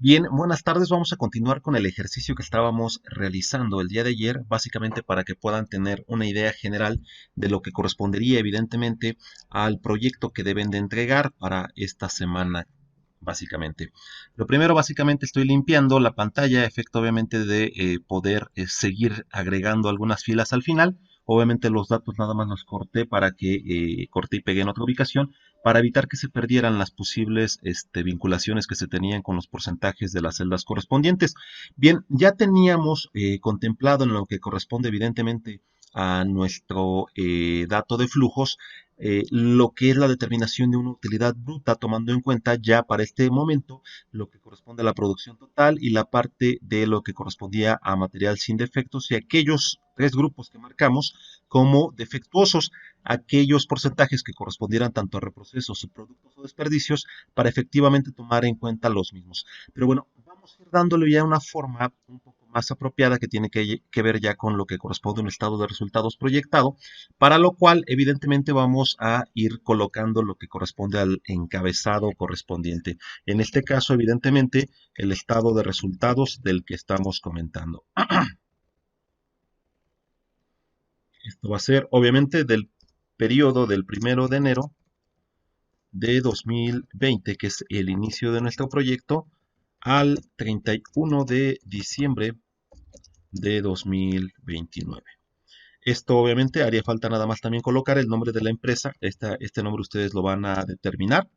Bien, buenas tardes. Vamos a continuar con el ejercicio que estábamos realizando el día de ayer, básicamente para que puedan tener una idea general de lo que correspondería evidentemente al proyecto que deben de entregar para esta semana, básicamente. Lo primero, básicamente, estoy limpiando la pantalla, a efecto obviamente de poder seguir agregando algunas filas al final. Obviamente los datos nada más los corté para que corté y pegué en otra ubicación para evitar que se perdieran las posibles vinculaciones que se tenían con los porcentajes de las celdas correspondientes. Bien, ya teníamos contemplado en lo que corresponde evidentemente a nuestro dato de flujos, lo que es la determinación de una utilidad bruta, tomando en cuenta ya para este momento lo que corresponde a la producción total y la parte de lo que correspondía a material sin defectos y aquellos tres grupos que marcamos como defectuosos, aquellos porcentajes que correspondieran tanto a reprocesos, subproductos o desperdicios, para efectivamente tomar en cuenta los mismos. Pero bueno, vamos a ir dándole ya una forma un poco más apropiada que tiene que ver ya con lo que corresponde a un estado de resultados proyectado, para lo cual evidentemente vamos a ir colocando lo que corresponde al encabezado correspondiente. En este caso, evidentemente, el estado de resultados del que estamos comentando. Esto va a ser obviamente del periodo del 1 de enero de 2020, que es el inicio de nuestro proyecto, al 31 de diciembre de 2029. Esto obviamente haría falta nada más también colocar el nombre de la empresa. Este nombre ustedes lo van a determinar,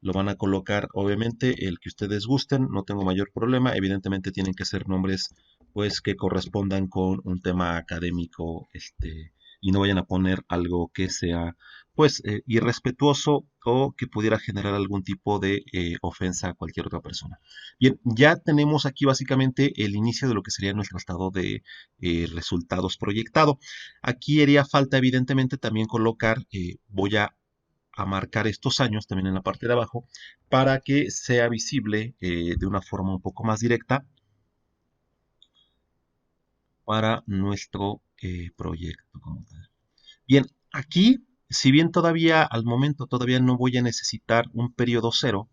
lo van a colocar obviamente el que ustedes gusten, no tengo mayor problema. Evidentemente tienen que ser nombres pues que correspondan con un tema académico, y no vayan a poner algo que sea pues irrespetuoso o que pudiera generar algún tipo de ofensa a cualquier otra persona. Bien, ya tenemos aquí básicamente el inicio de lo que sería nuestro estado de resultados proyectado. Aquí haría falta evidentemente también colocar, voy a marcar estos años también en la parte de abajo para que sea visible de una forma un poco más directa para nuestro proyecto como tal. Bien, aquí, si bien todavía al momento todavía no voy a necesitar un periodo cero,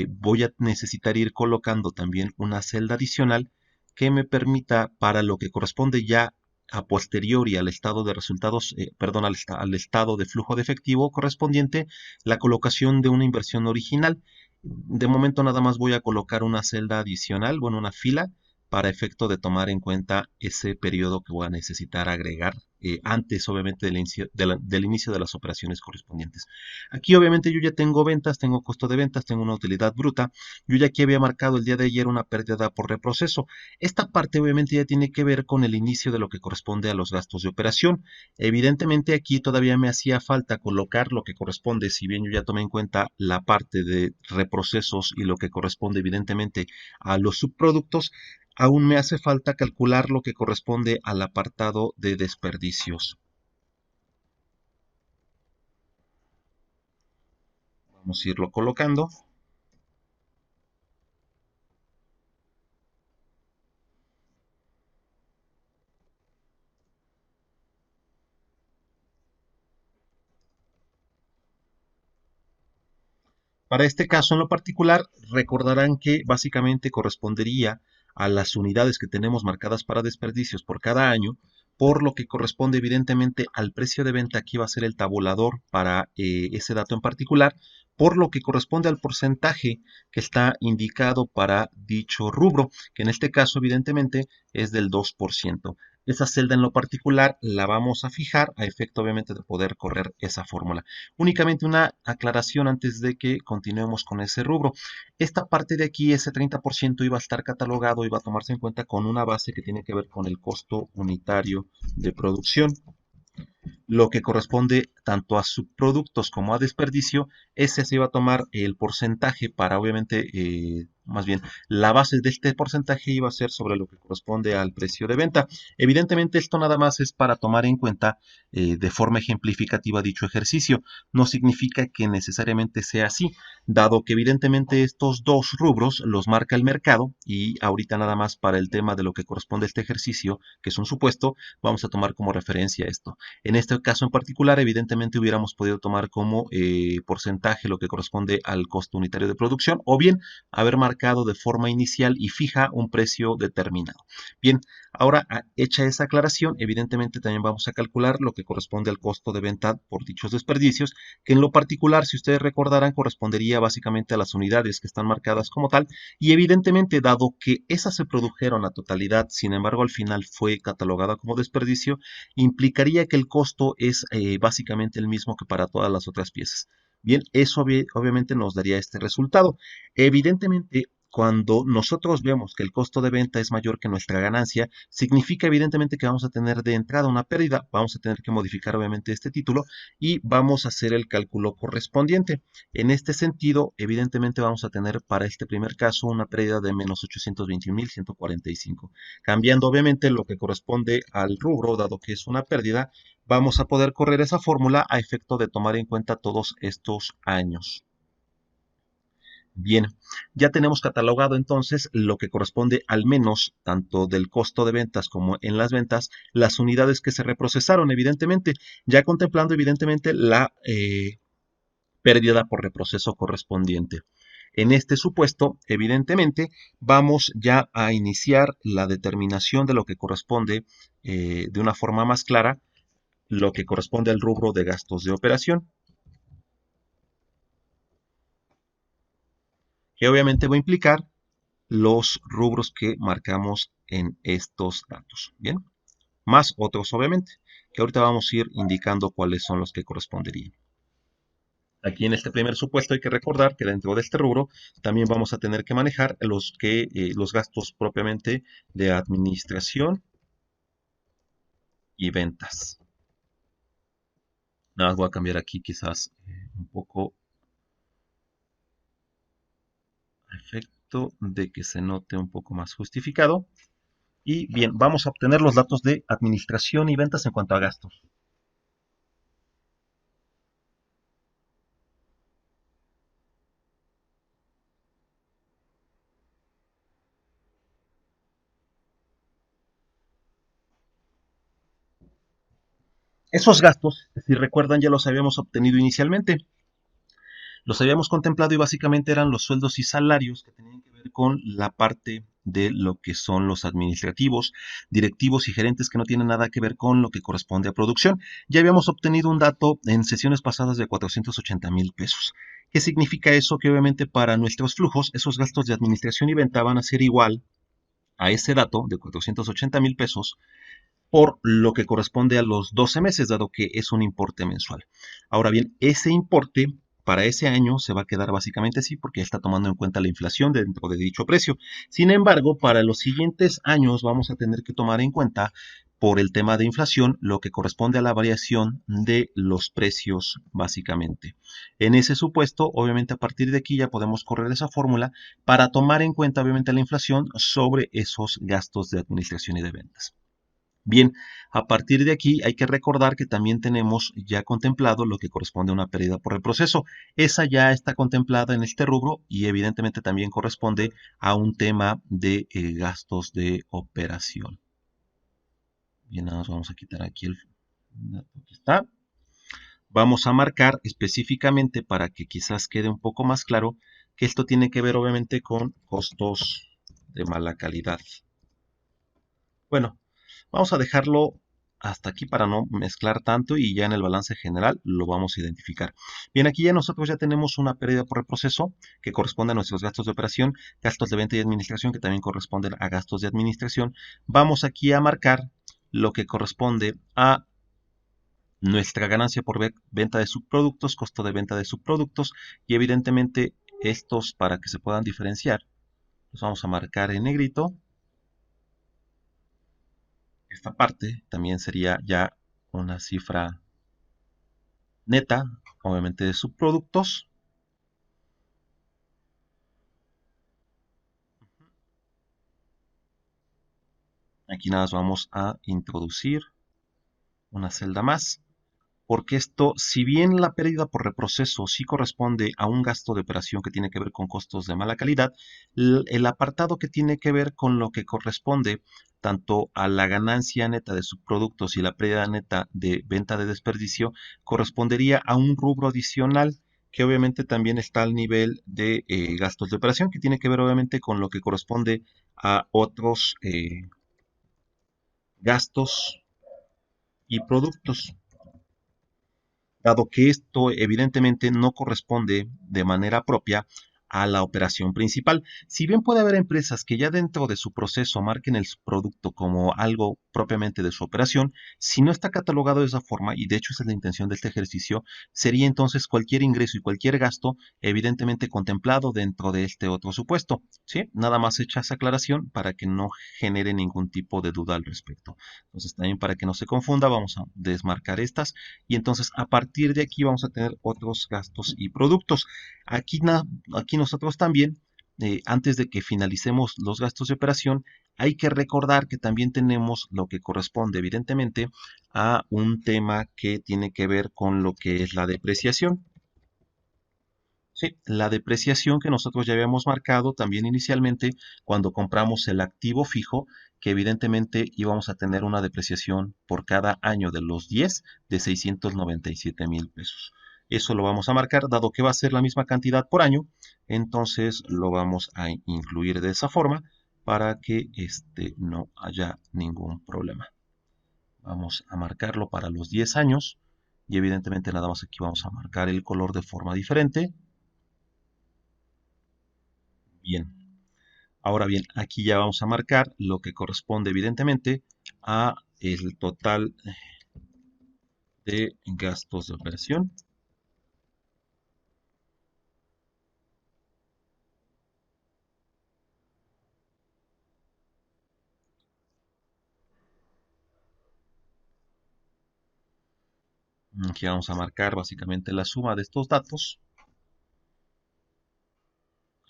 voy a necesitar ir colocando también una celda adicional que me permita para lo que corresponde ya a posteriori al estado de resultados, perdón, al estado de flujo de efectivo correspondiente, la colocación de una inversión original. De momento nada más voy a colocar una celda adicional, bueno, una fila, para efecto de tomar en cuenta ese periodo que voy a necesitar agregar antes, obviamente, del inicio de las operaciones correspondientes. Aquí, obviamente, yo ya tengo ventas, tengo costo de ventas, tengo una utilidad bruta. Yo ya aquí había marcado el día de ayer una pérdida por reproceso. Esta parte, obviamente, ya tiene que ver con el inicio de lo que corresponde a los gastos de operación. Evidentemente, aquí todavía me hacía falta colocar lo que corresponde, si bien yo ya tomé en cuenta la parte de reprocesos y lo que corresponde, evidentemente, a los subproductos, aún me hace falta calcular lo que corresponde al apartado de desperdicios. Vamos a irlo colocando. Para este caso en lo particular, recordarán que básicamente correspondería a las unidades que tenemos marcadas para desperdicios por cada año, por lo que corresponde evidentemente al precio de venta. Aquí va a ser el tabulador para ese dato en particular, por lo que corresponde al porcentaje que está indicado para dicho rubro, que en este caso evidentemente es del 2%. Esa celda en lo particular la vamos a fijar a efecto obviamente de poder correr esa fórmula. Únicamente una aclaración antes de que continuemos con ese rubro. Esta parte de aquí, ese 30% iba a estar catalogado, iba a tomarse en cuenta con una base que tiene que ver con el costo unitario de producción. Lo que corresponde tanto a subproductos como a desperdicio, ese se iba a tomar el porcentaje para obviamente, más bien, la base de este porcentaje iba a ser sobre lo que corresponde al precio de venta. Evidentemente esto nada más es para tomar en cuenta de forma ejemplificativa dicho ejercicio. No significa que necesariamente sea así, dado que evidentemente estos dos rubros los marca el mercado y ahorita nada más para el tema de lo que corresponde a este ejercicio, que es un supuesto, vamos a tomar como referencia esto. En este caso en particular, evidentemente hubiéramos podido tomar como porcentaje lo que corresponde al costo unitario de producción, o bien haber marcado de forma inicial y fija un precio determinado. Bien, ahora hecha esa aclaración, evidentemente también vamos a calcular lo que corresponde al costo de venta por dichos desperdicios, que en lo particular, si ustedes recordarán, correspondería básicamente a las unidades que están marcadas como tal, y evidentemente, dado que esas se produjeron a totalidad, sin embargo al final fue catalogada como desperdicio, implicaría que el costo es básicamente el mismo que para todas las otras piezas. Bien, eso obviamente nos daría este resultado. Evidentemente, cuando nosotros vemos que el costo de venta es mayor que nuestra ganancia, significa evidentemente que vamos a tener de entrada una pérdida, vamos a tener que modificar obviamente este título y vamos a hacer el cálculo correspondiente. En este sentido, evidentemente vamos a tener para este primer caso una pérdida de menos 821.145. Cambiando obviamente lo que corresponde al rubro, dado que es una pérdida, vamos a poder correr esa fórmula a efecto de tomar en cuenta todos estos años. Bien, ya tenemos catalogado entonces lo que corresponde al menos tanto del costo de ventas como en las ventas, las unidades que se reprocesaron, evidentemente, ya contemplando evidentemente la pérdida por reproceso correspondiente. En este supuesto, evidentemente, vamos ya a iniciar la determinación de lo que corresponde de una forma más clara, lo que corresponde al rubro de gastos de operación, que obviamente va a implicar los rubros que marcamos en estos datos. Bien, más otros obviamente, que ahorita vamos a ir indicando cuáles son los que corresponderían. Aquí en este primer supuesto hay que recordar que dentro de este rubro también vamos a tener que manejar los gastos propiamente de administración y ventas. Nada más voy a cambiar aquí quizás un poco a efecto de que se note un poco más justificado. Y bien, vamos a obtener los datos de administración y ventas en cuanto a gastos. Esos gastos, si recuerdan, ya los habíamos obtenido inicialmente. Los habíamos contemplado y básicamente eran los sueldos y salarios que tenían que ver con la parte de lo que son los administrativos, directivos y gerentes que no tienen nada que ver con lo que corresponde a producción. Ya habíamos obtenido un dato en sesiones pasadas de 480,000 pesos. ¿Qué significa eso? Que obviamente para nuestros flujos esos gastos de administración y venta van a ser igual a ese dato de 480,000 pesos por lo que corresponde a los 12 meses, dado que es un importe mensual. Ahora bien, ese importe para ese año se va a quedar básicamente así porque está tomando en cuenta la inflación dentro de dicho precio. Sin embargo, para los siguientes años vamos a tener que tomar en cuenta por el tema de inflación lo que corresponde a la variación de los precios básicamente. En ese supuesto, obviamente a partir de aquí ya podemos correr esa fórmula para tomar en cuenta obviamente la inflación sobre esos gastos de administración y de ventas. Bien, a partir de aquí hay que recordar que también tenemos ya contemplado lo que corresponde a una pérdida por el proceso. Esa ya está contemplada en este rubro y evidentemente también corresponde a un tema de gastos de operación. Bien, nada más vamos a quitar aquí el dato que está. Vamos a marcar específicamente para que quizás quede un poco más claro que esto tiene que ver obviamente con costos de mala calidad. Bueno, vamos a dejarlo hasta aquí para no mezclar tanto y ya en el balance general lo vamos a identificar. Bien, aquí ya nosotros ya tenemos una pérdida por reproceso que corresponde a nuestros gastos de operación, gastos de venta y administración que también corresponden a gastos de administración. Vamos aquí a marcar lo que corresponde a nuestra ganancia por venta de subproductos, costo de venta de subproductos y evidentemente estos para que se puedan diferenciar los vamos a marcar en negrito. Esta parte también sería ya una cifra neta, obviamente de subproductos. Aquí nada más vamos a introducir una celda más porque esto, si bien la pérdida por reproceso sí corresponde a un gasto de operación que tiene que ver con costos de mala calidad, el apartado que tiene que ver con lo que corresponde tanto a la ganancia neta de subproductos y la pérdida neta de venta de desperdicio, correspondería a un rubro adicional que obviamente también está al nivel de gastos de operación, que tiene que ver obviamente con lo que corresponde a otros gastos y productos, dado que esto evidentemente no corresponde de manera propia a la operación principal. Si bien puede haber empresas que ya dentro de su proceso marquen el producto como algo propiamente de su operación, si no está catalogado de esa forma, y de hecho esa es la intención de este ejercicio, sería entonces cualquier ingreso y cualquier gasto evidentemente contemplado dentro de este otro supuesto. ¿Sí? Nada más hecha esa aclaración para que no genere ningún tipo de duda al respecto. Entonces también para que no se confunda, vamos a desmarcar estas y entonces a partir de aquí vamos a tener otros gastos y productos. Aquí, aquí nosotros también, antes de que finalicemos los gastos de operación, hay que recordar que también tenemos lo que corresponde evidentemente a un tema que tiene que ver con lo que es la depreciación. Sí, la depreciación que nosotros ya habíamos marcado también inicialmente cuando compramos el activo fijo, que evidentemente íbamos a tener una depreciación por cada año de los 10 de 697,000 pesos. Eso lo vamos a marcar, dado que va a ser la misma cantidad por año, entonces lo vamos a incluir de esa forma para que no haya ningún problema. Vamos a marcarlo para los 10 años y evidentemente nada más aquí vamos a marcar el color de forma diferente. Bien, ahora bien, aquí ya vamos a marcar lo que corresponde evidentemente a el total de gastos de operación. Aquí vamos a marcar básicamente la suma de estos datos.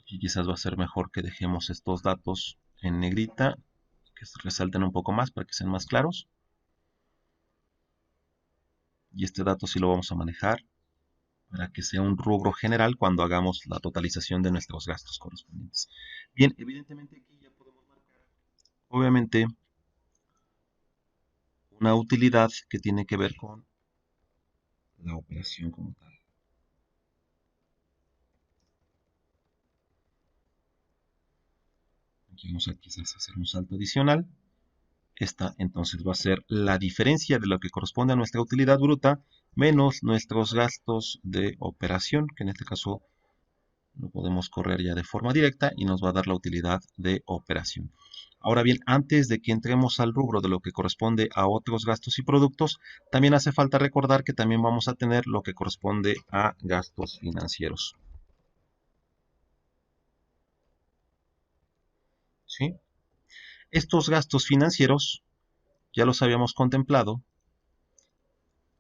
Aquí quizás va a ser mejor que dejemos estos datos en negrita, que resalten un poco más para que sean más claros. Y este dato sí lo vamos a manejar para que sea un rubro general cuando hagamos la totalización de nuestros gastos correspondientes. Bien, evidentemente aquí ya podemos marcar, obviamente, una utilidad que tiene que ver con la operación como tal. Aquí vamos a quizás hacer un salto adicional. Esta entonces va a ser la diferencia de lo que corresponde a nuestra utilidad bruta menos nuestros gastos de operación, que en este caso lo podemos correr ya de forma directa y nos va a dar la utilidad de operación. Ahora bien, antes de que entremos al rubro de lo que corresponde a otros gastos y productos, también hace falta recordar que también vamos a tener lo que corresponde a gastos financieros. ¿Sí? Estos gastos financieros ya los habíamos contemplado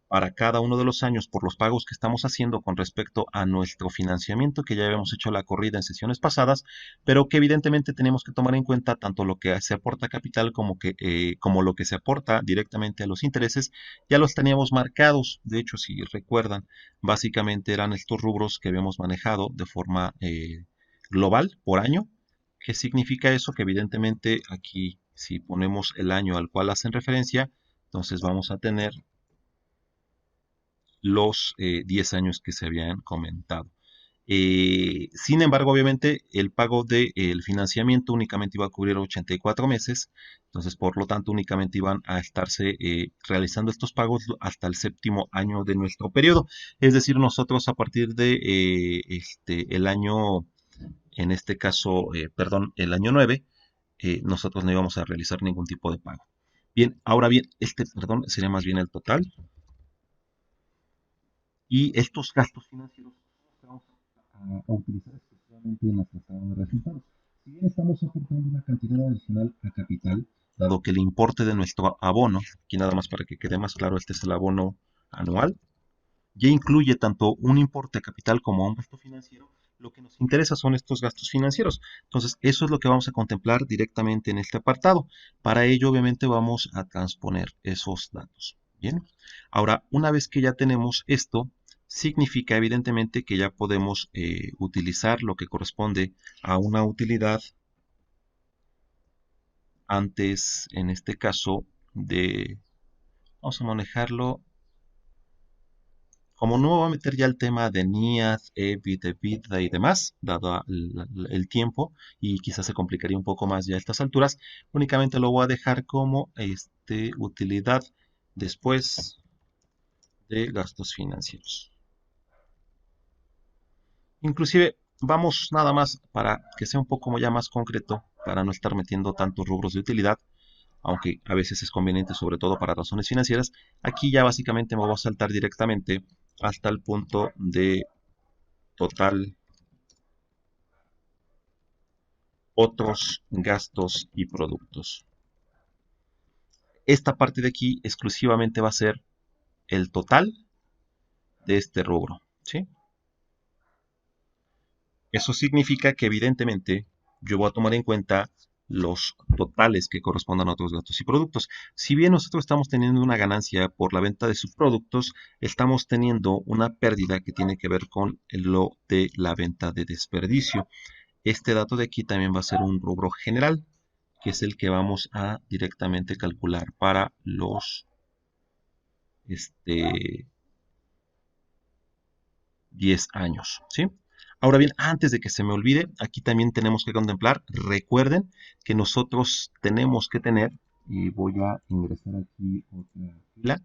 para cada uno de los años por los pagos que estamos haciendo con respecto a nuestro financiamiento, que ya habíamos hecho la corrida en sesiones pasadas, pero que evidentemente tenemos que tomar en cuenta tanto lo que se aporta a capital como lo que se aporta directamente a los intereses, ya los teníamos marcados. De hecho, si recuerdan, básicamente eran estos rubros que habíamos manejado de forma global por año. ¿Qué significa eso? Que evidentemente aquí, si ponemos el año al cual hacen referencia, entonces vamos a tener los 10 años que se habían comentado. Sin embargo, obviamente, el pago del financiamiento únicamente iba a cubrir 84 meses, entonces, por lo tanto, únicamente iban a estarse realizando estos pagos hasta el séptimo año de nuestro periodo. Es decir, nosotros a partir de el año, en este caso, perdón, el año 9, nosotros no íbamos a realizar ningún tipo de pago. Bien, ahora bien, perdón, sería más bien el total. Y estos gastos financieros los vamos a utilizar exclusivamente en nuestro estado de resultados. Si bien estamos aportando una cantidad adicional a capital, dado que el importe de nuestro abono, aquí nada más para que quede más claro, este es el abono anual, ya incluye tanto un importe a capital como un gasto financiero, lo que nos interesa son estos gastos financieros. Entonces, eso es lo que vamos a contemplar directamente en este apartado. Para ello, obviamente, vamos a transponer esos datos. Bien, ahora una vez que ya tenemos esto, significa evidentemente que ya podemos utilizar lo que corresponde a una utilidad antes, en este caso, vamos a manejarlo. Como no me voy a meter ya el tema de NIAD, EBIT, EBITDA y demás, dado el tiempo, y quizás se complicaría un poco más ya a estas alturas, únicamente lo voy a dejar como utilidad después de gastos financieros. Inclusive, vamos nada más para que sea un poco ya más concreto, para no estar metiendo tantos rubros de utilidad, aunque a veces es conveniente, sobre todo para razones financieras. Aquí ya básicamente me voy a saltar directamente hasta el punto de total otros gastos y productos. Esta parte de aquí exclusivamente va a ser el total de este rubro, ¿sí? Eso significa que evidentemente yo voy a tomar en cuenta los totales que correspondan a otros gastos y productos. Si bien nosotros estamos teniendo una ganancia por la venta de subproductos, estamos teniendo una pérdida que tiene que ver con lo de la venta de desperdicio. Este dato de aquí también va a ser un rubro general, que es el que vamos a directamente calcular para los 10 años, ¿sí? Ahora bien, antes de que se me olvide, aquí también tenemos que contemplar, recuerden que nosotros tenemos que tener, y voy a ingresar aquí otra fila,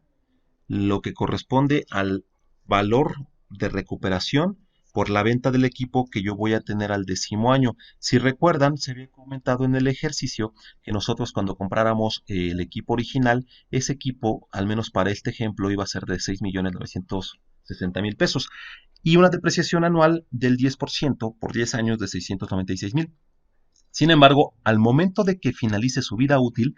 lo que corresponde al valor de recuperación por la venta del equipo que yo voy a tener al 10º año. Si recuerdan, se había comentado en el ejercicio que nosotros cuando compráramos el equipo original, ese equipo, al menos para este ejemplo, iba a ser de 6.960.000 pesos y una depreciación anual del 10% por 10 años de 696.000. Sin embargo, al momento de que finalice su vida útil,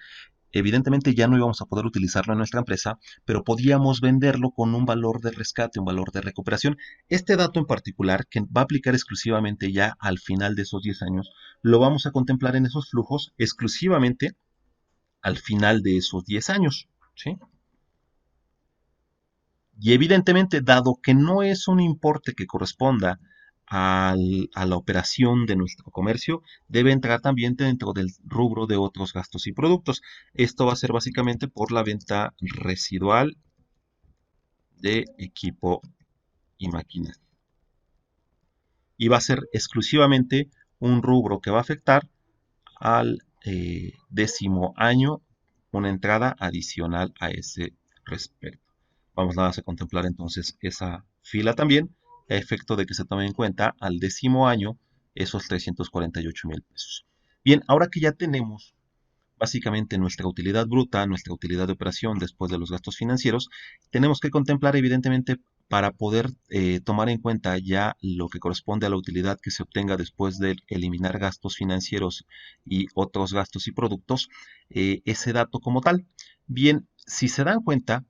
evidentemente ya no íbamos a poder utilizarlo en nuestra empresa, pero podíamos venderlo con un valor de rescate, un valor de recuperación. Este dato en particular, que va a aplicar exclusivamente ya al final de esos 10 años, lo vamos a contemplar en esos flujos exclusivamente al final de esos 10 años. ¿Sí? Y evidentemente, dado que no es un importe que corresponda a la operación de nuestro comercio, debe entrar también dentro del rubro de otros gastos y productos. Esto va a ser básicamente por la venta residual de equipo y maquinaria. Y va a ser exclusivamente un rubro que va a afectar al 10º año, una entrada adicional a ese respecto. Vamos nada más a contemplar entonces esa fila también, a efecto de que se tome en cuenta al 10º año esos 348.000 pesos. Bien, ahora que ya tenemos básicamente nuestra utilidad bruta, nuestra utilidad de operación después de los gastos financieros, tenemos que contemplar evidentemente para poder tomar en cuenta ya lo que corresponde a la utilidad que se obtenga después de eliminar gastos financieros y otros gastos y productos, ese dato como tal. Bien, si se dan cuenta,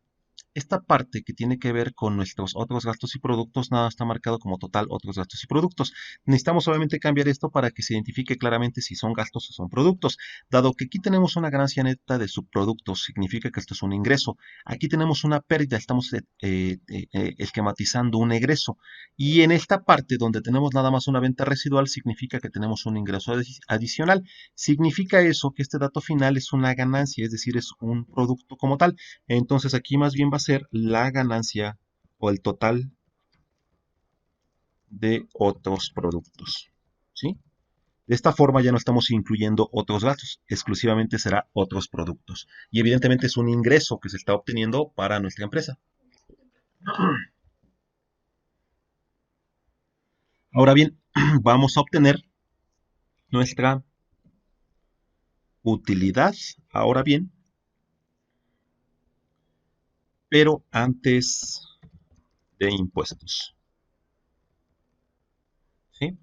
esta parte que tiene que ver con nuestros otros gastos y productos, nada está marcado como total otros gastos y productos. Necesitamos obviamente cambiar esto para que se identifique claramente si son gastos o son productos. Dado que aquí tenemos una ganancia neta de subproductos, significa que esto es un ingreso. Aquí tenemos una pérdida, estamos esquematizando un egreso. Y en esta parte donde tenemos nada más una venta residual, significa que tenemos un ingreso adicional. Significa eso que este dato final es una ganancia, es decir, es un producto como tal. Entonces aquí más bien va a ser la ganancia o el total de otros productos. ¿Sí? De esta forma ya no estamos incluyendo otros gastos, exclusivamente será otros productos. Y evidentemente es un ingreso que se está obteniendo para nuestra empresa. Ahora bien, vamos a obtener nuestra utilidad, ahora bien, pero antes de impuestos. ¿Sí?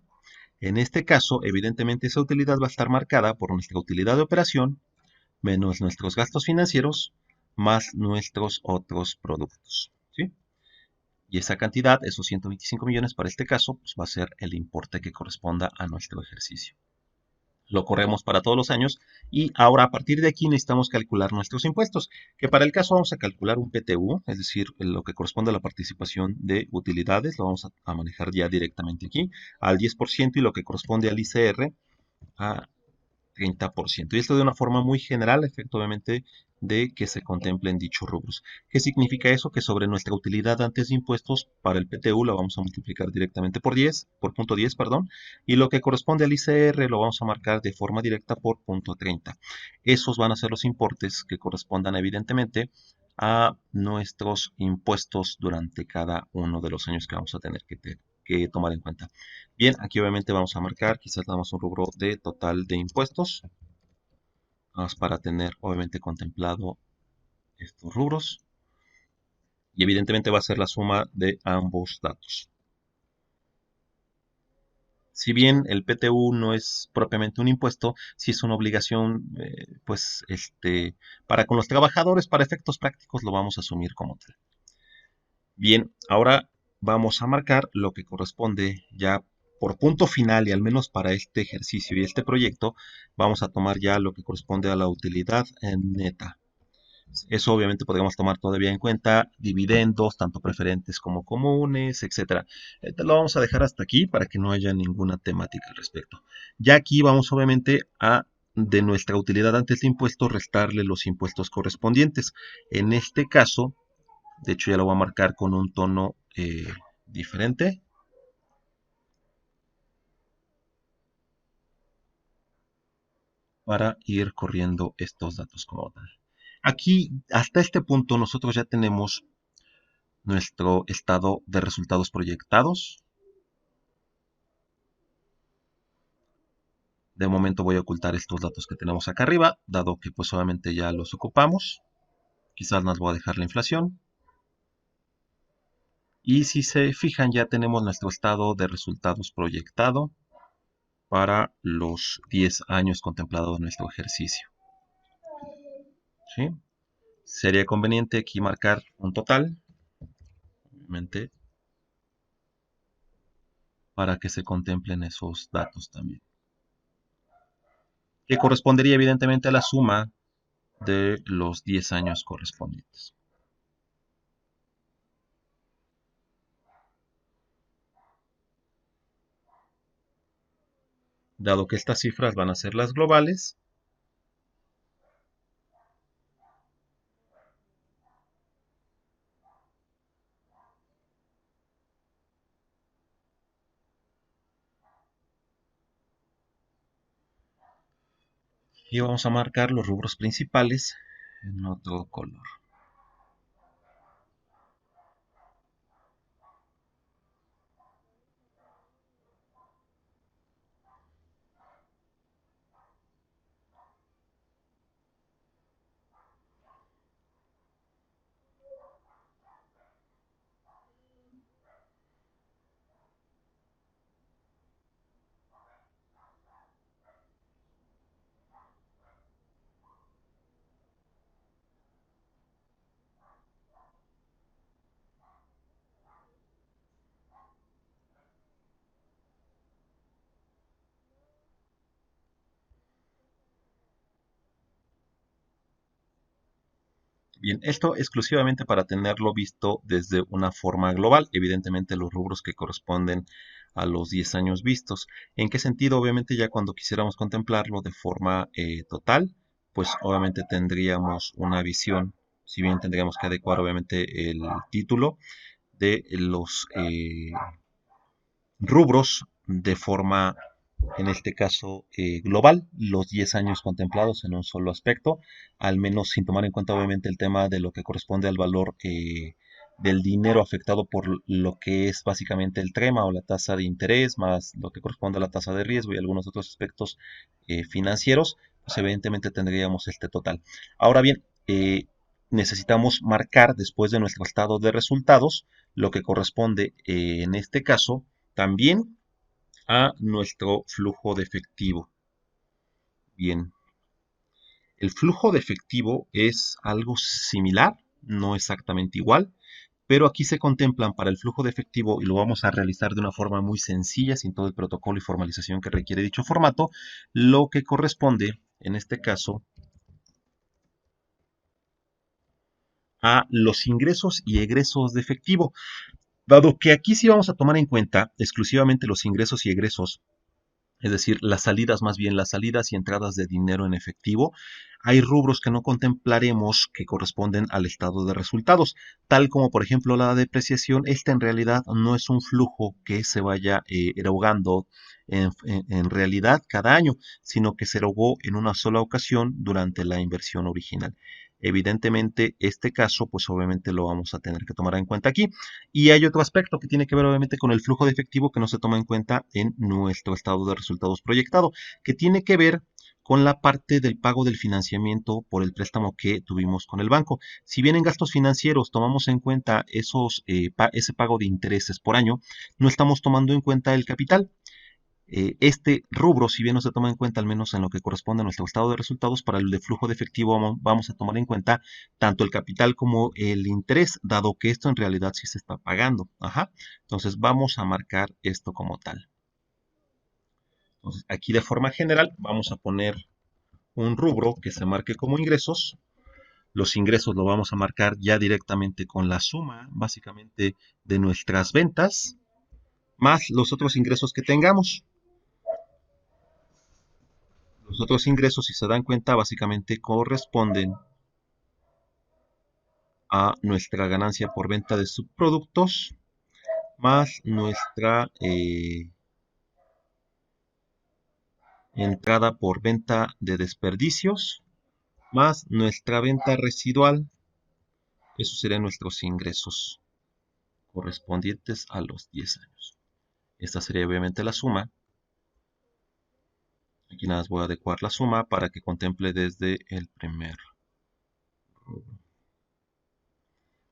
En este caso, evidentemente esa utilidad va a estar marcada por nuestra utilidad de operación menos nuestros gastos financieros más nuestros otros productos. ¿Sí? Y esa cantidad, esos 125 millones para este caso, pues va a ser el importe que corresponda a nuestro ejercicio. Lo corremos para todos los años y ahora a partir de aquí necesitamos calcular nuestros impuestos, que para el caso vamos a calcular un PTU, es decir, lo que corresponde a la participación de utilidades, lo vamos a manejar ya directamente aquí al 10% y lo que corresponde al ICR a 30%. Y esto de una forma muy general, efecto obviamente de que se contemplen dichos rubros. ¿Qué significa eso? Que sobre nuestra utilidad antes de impuestos para el PTU la vamos a multiplicar directamente por 10, por punto 10, perdón, y lo que corresponde al ICR lo vamos a marcar de forma directa por punto 30. Esos van a ser los importes que correspondan evidentemente a nuestros impuestos durante cada uno de los años que vamos a tener que tomar en cuenta. Bien, aquí obviamente vamos a marcar, quizás damos un rubro de total de impuestos, vamos para tener obviamente contemplado estos rubros y evidentemente va a ser la suma de ambos datos. Si bien el PTU no es propiamente un impuesto, sí es una obligación, pues, para con los trabajadores, para efectos prácticos lo vamos a asumir como tal. Bien, ahora vamos a marcar lo que corresponde ya por punto final y al menos para este ejercicio y este proyecto, vamos a tomar ya lo que corresponde a la utilidad neta. Eso obviamente podríamos tomar todavía en cuenta dividendos, tanto preferentes como comunes, etcétera. Lo vamos a dejar hasta aquí para que no haya ninguna temática al respecto. Ya aquí vamos obviamente a de nuestra utilidad antes de impuestos restarle los impuestos correspondientes. En este caso, de hecho ya lo voy a marcar con un tono diferente para ir corriendo estos datos como tal. Aquí, hasta este punto, nosotros ya tenemos nuestro estado de resultados proyectados. De momento voy a ocultar estos datos que tenemos acá arriba, dado que pues obviamente ya los ocupamos. Quizás nos voy a dejar la inflación. Y si se fijan, ya tenemos nuestro estado de resultados proyectado para los 10 años contemplados en nuestro ejercicio. ¿Sí? Sería conveniente aquí marcar un total, obviamente, para que se contemplen esos datos también. Que correspondería evidentemente a la suma de los 10 años correspondientes. Dado que estas cifras van a ser las globales, y vamos a marcar los rubros principales en otro color. Bien, esto exclusivamente para tenerlo visto desde una forma global, evidentemente los rubros que corresponden a los 10 años vistos. ¿En qué sentido? Obviamente ya cuando quisiéramos contemplarlo de forma total, pues obviamente tendríamos una visión, si bien tendríamos que adecuar obviamente el título de los rubros de forma, en este caso, global, los 10 años contemplados en un solo aspecto, al menos sin tomar en cuenta obviamente el tema de lo que corresponde al valor del dinero afectado por lo que es básicamente el TREMA o la tasa de interés, más lo que corresponde a la tasa de riesgo y algunos otros aspectos financieros, pues evidentemente tendríamos este total. Ahora bien, necesitamos marcar después de nuestro estado de resultados lo que corresponde en este caso también a nuestro flujo de efectivo. Bien, el flujo de efectivo es algo similar, no exactamente igual, pero aquí se contemplan para el flujo de efectivo y lo vamos a realizar de una forma muy sencilla, sin todo el protocolo y formalización que requiere dicho formato, lo que corresponde, en este caso, a los ingresos y egresos de efectivo. Dado que aquí sí vamos a tomar en cuenta exclusivamente los ingresos y egresos, es decir, las salidas, más bien las salidas y entradas de dinero en efectivo, hay rubros que no contemplaremos que corresponden al estado de resultados, tal como por ejemplo la depreciación. Esta en realidad no es un flujo que se vaya erogando en realidad cada año, sino que se erogó en una sola ocasión durante la inversión original. Evidentemente, este caso, pues obviamente lo vamos a tener que tomar en cuenta aquí. Y hay otro aspecto que tiene que ver obviamente con el flujo de efectivo que no se toma en cuenta en nuestro estado de resultados proyectado, que tiene que ver con la parte del pago del financiamiento por el préstamo que tuvimos con el banco. Si bien en gastos financieros tomamos en cuenta ese pago de intereses por año, no estamos tomando en cuenta el capital. Este rubro, si bien no se toma en cuenta, al menos en lo que corresponde a nuestro estado de resultados, para el de flujo de efectivo vamos a tomar en cuenta tanto el capital como el interés, dado que esto en realidad sí se está pagando. Ajá. Entonces vamos a marcar esto como tal. Entonces aquí de forma general vamos a poner un rubro que se marque como ingresos. Los ingresos lo vamos a marcar ya directamente con la suma, básicamente, de nuestras ventas, más los otros ingresos que tengamos. Los otros ingresos, si se dan cuenta, básicamente corresponden a nuestra ganancia por venta de subproductos más nuestra entrada por venta de desperdicios más nuestra venta residual. Esos serían nuestros ingresos correspondientes a los 10 años. Esta sería obviamente la suma. Aquí nada más voy a adecuar la suma para que contemple desde el primer rubro.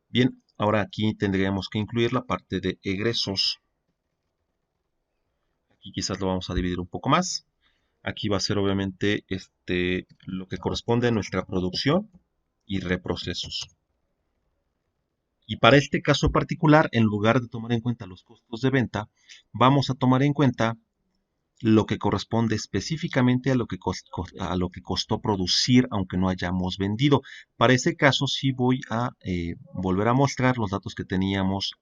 Bien, ahora aquí tendríamos que incluir la parte de egresos. Aquí quizás lo vamos a dividir un poco más. Aquí va a ser obviamente lo que corresponde a nuestra producción y reprocesos. Y para este caso particular, en lugar de tomar en cuenta los costos de venta, vamos a tomar en cuenta lo que corresponde específicamente a lo que costó producir, aunque no hayamos vendido. Para ese caso sí voy a volver a mostrar los datos que teníamos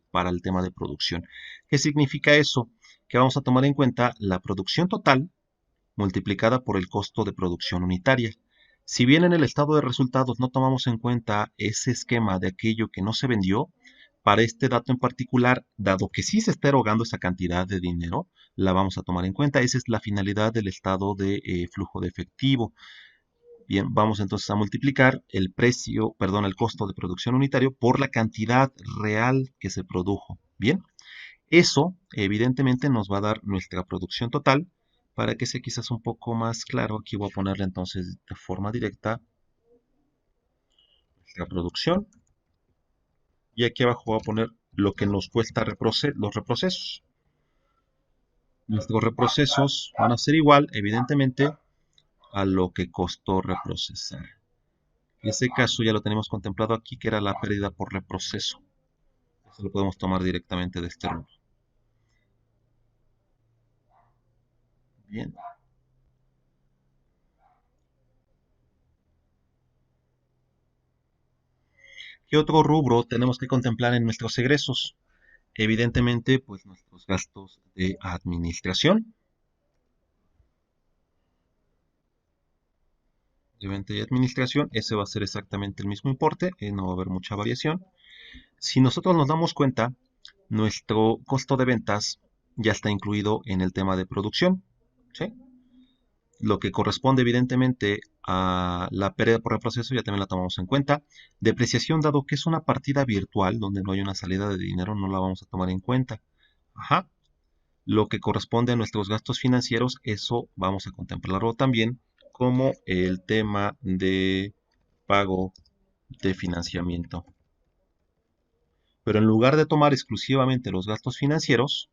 para el tema de producción. ¿Qué significa eso? Que vamos a tomar en cuenta la producción total multiplicada por el costo de producción unitaria. Si bien en el estado de resultados no tomamos en cuenta ese esquema de aquello que no se vendió, para este dato en particular, dado que sí se está erogando esa cantidad de dinero, la vamos a tomar en cuenta. Esa es la finalidad del estado de flujo de efectivo. Bien, vamos entonces a multiplicar el precio, perdón, el costo de producción unitario por la cantidad real que se produjo. Bien, eso evidentemente nos va a dar nuestra producción total. Para que sea quizás un poco más claro, aquí voy a ponerle entonces de forma directa nuestra producción. Y aquí abajo voy a poner lo que nos cuesta los reprocesos. Nuestros reprocesos van a ser igual, evidentemente, a lo que costó reprocesar. En ese caso ya lo tenemos contemplado aquí, que era la pérdida por reproceso. Eso lo podemos tomar directamente de este rubro. Bien. ¿Qué otro rubro tenemos que contemplar en nuestros egresos? Evidentemente, pues nuestros gastos de administración. De venta y administración, ese va a ser exactamente el mismo importe, no va a haber mucha variación. Si nosotros nos damos cuenta, nuestro costo de ventas ya está incluido en el tema de producción, ¿sí? Lo que corresponde evidentemente a la pérdida por reproceso ya también la tomamos en cuenta. Depreciación, dado que es una partida virtual donde no hay una salida de dinero, no la vamos a tomar en cuenta. Ajá. Lo que corresponde a nuestros gastos financieros, eso vamos a contemplarlo también como el tema de pago de financiamiento. Pero en lugar de tomar exclusivamente los gastos financieros,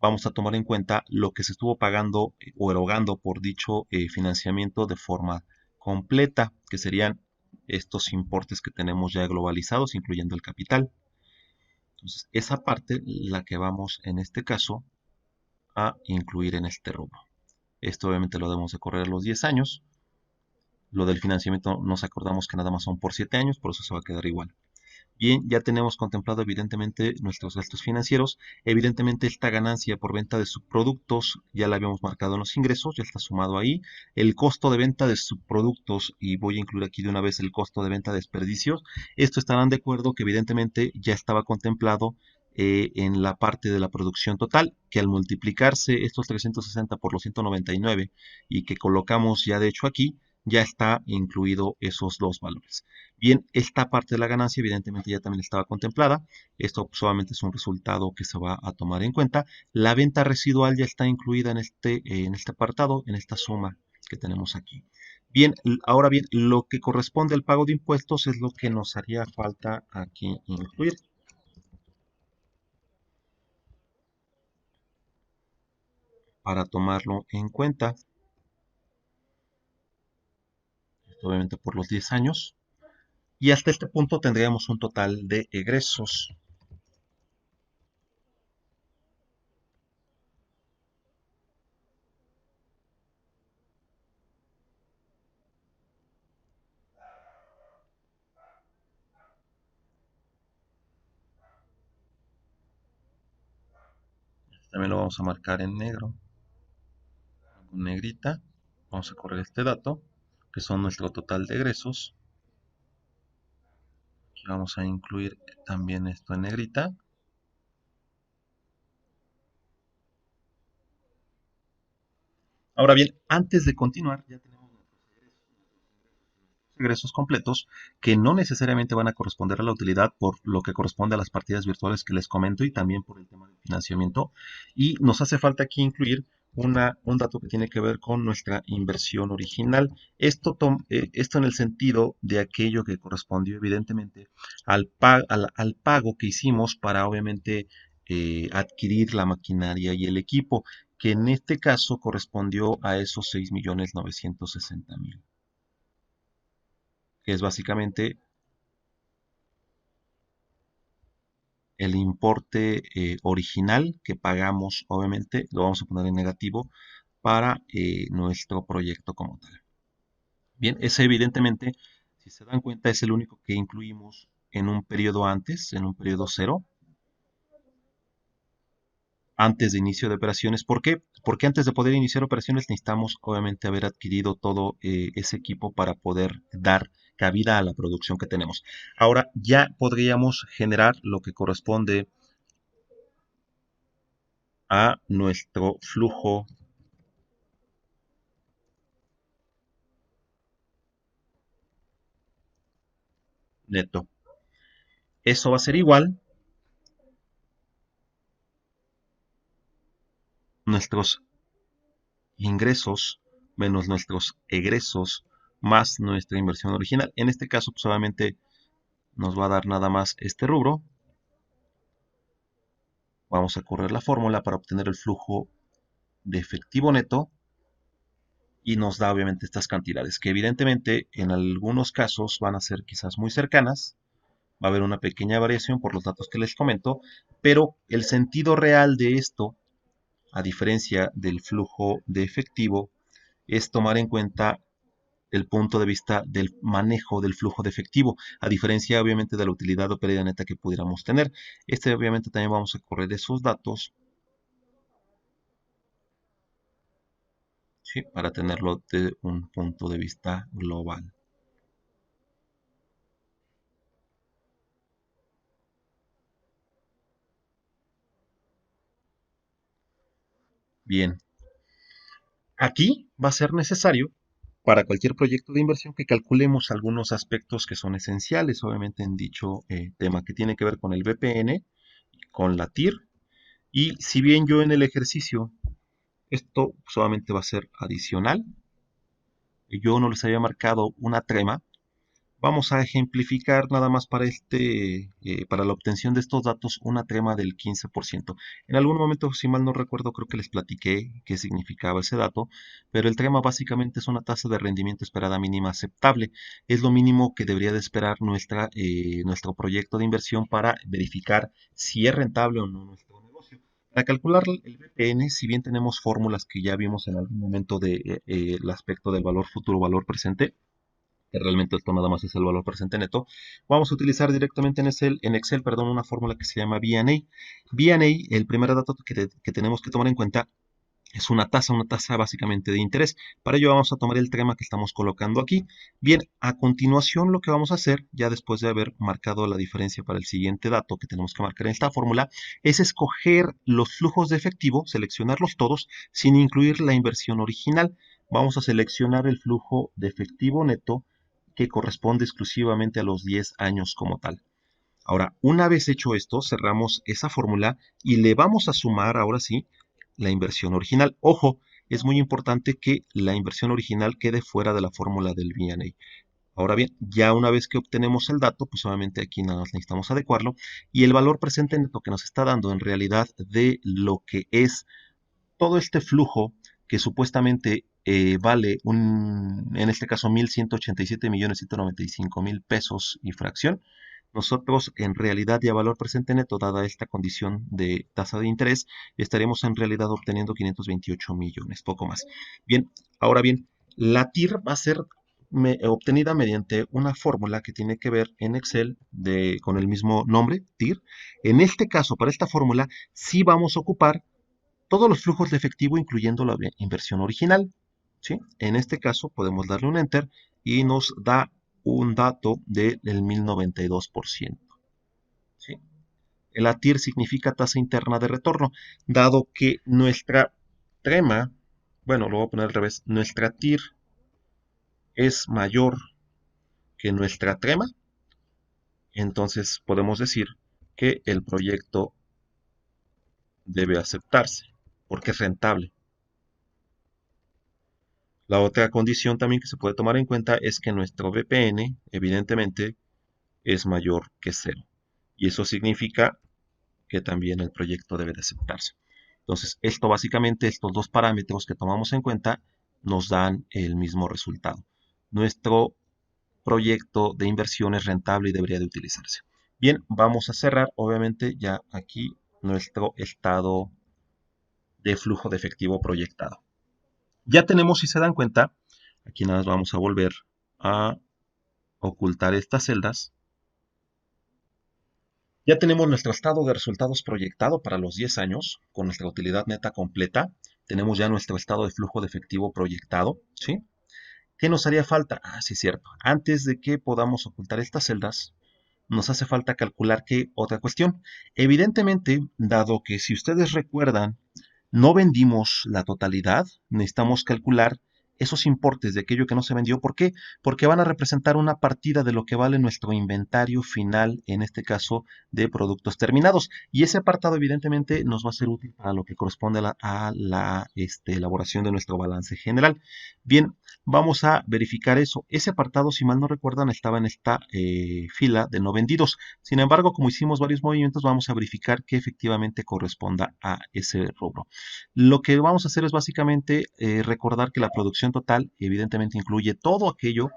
vamos a tomar en cuenta lo que se estuvo pagando o erogando por dicho financiamiento de forma completa, que serían estos importes que tenemos ya globalizados, incluyendo el capital. Entonces, esa parte la que vamos en este caso a incluir en este rubro. Esto obviamente lo debemos de correr los 10 años. Lo del financiamiento nos acordamos que nada más son por 7 años, por eso se va a quedar igual. Bien, ya tenemos contemplado evidentemente nuestros gastos financieros. Evidentemente esta ganancia por venta de subproductos ya la habíamos marcado en los ingresos, ya está sumado ahí. El costo de venta de subproductos, y voy a incluir aquí de una vez el costo de venta de desperdicios, esto estarán de acuerdo que evidentemente ya estaba contemplado en la parte de la producción total, que al multiplicarse estos 360 por los 199 y que colocamos ya de hecho aquí, ya está incluido esos dos valores. Bien, esta parte de la ganancia evidentemente ya también estaba contemplada. Esto solamente es un resultado que se va a tomar en cuenta. La venta residual ya está incluida en este apartado, en esta suma que tenemos aquí. Bien, ahora bien, lo que corresponde al pago de impuestos es lo que nos haría falta aquí incluir. Para tomarlo en cuenta, obviamente por los 10 años. Y hasta este punto tendríamos un total de egresos. También lo vamos a marcar en negro, con negrita. Vamos a correr este dato, que son nuestro total de egresos. Aquí vamos a incluir también esto en negrita. Ahora bien, antes de continuar, ya tenemos ingresos completos que no necesariamente van a corresponder a la utilidad por lo que corresponde a las partidas virtuales que les comento y también por el tema de financiamiento. Y nos hace falta aquí incluir un dato que tiene que ver con nuestra inversión original. Esto en el sentido de aquello que correspondió evidentemente al pago que hicimos para obviamente adquirir la maquinaria y el equipo, que en este caso correspondió a esos 6.960.000, que es básicamente el importe original que pagamos, obviamente, lo vamos a poner en negativo para nuestro proyecto como tal. Bien, ese evidentemente, si se dan cuenta, es el único que incluimos en un periodo antes, en un periodo cero, antes de inicio de operaciones. ¿Por qué? Porque antes de poder iniciar operaciones necesitamos obviamente haber adquirido todo ese equipo para poder dar cabida a la producción que tenemos. Ahora ya podríamos generar lo que corresponde a nuestro flujo neto. Eso va a ser igual nuestros ingresos menos nuestros egresos más nuestra inversión original. En este caso, pues, solamente nos va a dar nada más este rubro. Vamos a correr la fórmula para obtener el flujo de efectivo neto y nos da obviamente estas cantidades que evidentemente en algunos casos van a ser quizás muy cercanas. Va a haber una pequeña variación por los datos que les comento, pero el sentido real de esto, a diferencia del flujo de efectivo, es tomar en cuenta el punto de vista del manejo del flujo de efectivo, a diferencia obviamente de la utilidad o pérdida neta que pudiéramos tener. Obviamente también vamos a correr esos datos, ¿sí?, para tenerlo de un punto de vista global. Bien, aquí va a ser necesario para cualquier proyecto de inversión que calculemos algunos aspectos que son esenciales, obviamente, en dicho tema, que tiene que ver con el BPN, con la TIR, y si bien yo en el ejercicio esto solamente va a ser adicional, yo no les había marcado una trema, Vamos a ejemplificar nada más para para la obtención de estos datos una trema del 15%. En algún momento, si mal no recuerdo, creo que les platiqué qué significaba ese dato, pero el trema básicamente es una tasa de rendimiento esperada mínima aceptable. Es lo mínimo que debería de esperar nuestro proyecto de inversión para verificar si es rentable o no nuestro negocio. Para calcular el VPN, si bien tenemos fórmulas que ya vimos en algún momento del aspecto del valor futuro, valor presente, que realmente esto nada más es el valor presente neto, vamos a utilizar directamente en Excel, perdón, una fórmula que se llama VNA. VNA, el primer dato que tenemos que tomar en cuenta es una tasa básicamente de interés. Para ello vamos a tomar el tema que estamos colocando aquí. Bien, a continuación lo que vamos a hacer, ya después de haber marcado la diferencia para el siguiente dato que tenemos que marcar en esta fórmula, es escoger los flujos de efectivo, seleccionarlos todos, sin incluir la inversión original. Vamos a seleccionar el flujo de efectivo neto que corresponde exclusivamente a los 10 años como tal. Ahora, una vez hecho esto, cerramos esa fórmula y le vamos a sumar, ahora sí, la inversión original. Ojo, es muy importante que la inversión original quede fuera de la fórmula del VNA. Ahora bien, ya una vez que obtenemos el dato, pues obviamente aquí nada más necesitamos adecuarlo, y el valor presente neto que nos está dando en realidad de lo que es todo este flujo que supuestamente vale en este caso 1.187.195.000 pesos y fracción, nosotros en realidad y a valor presente neto, dada esta condición de tasa de interés, estaremos en realidad obteniendo 528 millones, poco más. Bien, ahora bien, la TIR va a ser obtenida mediante una fórmula que tiene que ver en Excel con el mismo nombre, TIR. En este caso, para esta fórmula, sí vamos a ocupar todos los flujos de efectivo, incluyendo la inversión original. ¿Sí? En este caso podemos darle un Enter y nos da un dato del 1092%. ¿Sí? El ATIR significa tasa interna de retorno, dado que nuestra trema, bueno, lo voy a poner al revés, nuestra TIR es mayor que nuestra trema, entonces podemos decir que el proyecto debe aceptarse porque es rentable. La otra condición también que se puede tomar en cuenta es que nuestro VPN, evidentemente, es mayor que cero. Y eso significa que también el proyecto debe de aceptarse. Entonces, esto básicamente, estos dos parámetros que tomamos en cuenta, nos dan el mismo resultado. Nuestro proyecto de inversión es rentable y debería de utilizarse. Bien, vamos a cerrar, obviamente, ya aquí nuestro estado de flujo de efectivo proyectado. Ya tenemos, si se dan cuenta, aquí nada más vamos a volver a ocultar estas celdas. Ya tenemos nuestro estado de resultados proyectado para los 10 años con nuestra utilidad neta completa. Tenemos ya nuestro estado de flujo de efectivo proyectado, ¿sí? ¿Qué nos haría falta? Ah, sí, cierto. Antes de que podamos ocultar estas celdas, nos hace falta calcular qué otra cuestión. Evidentemente, dado que si ustedes recuerdan, no vendimos la totalidad, necesitamos calcular esos importes de aquello que no se vendió. ¿Por qué? Porque van a representar una partida de lo que vale nuestro inventario final, en este caso de productos terminados. Y ese apartado evidentemente nos va a ser útil para lo que corresponde a la elaboración de nuestro balance general. Bien, vamos a verificar eso. Ese apartado, si mal no recuerdan, estaba en esta fila de no vendidos. Sin embargo, como hicimos varios movimientos, vamos a verificar que efectivamente corresponda a ese rubro. Lo que vamos a hacer es básicamente recordar que la producción total evidentemente incluye todo aquello,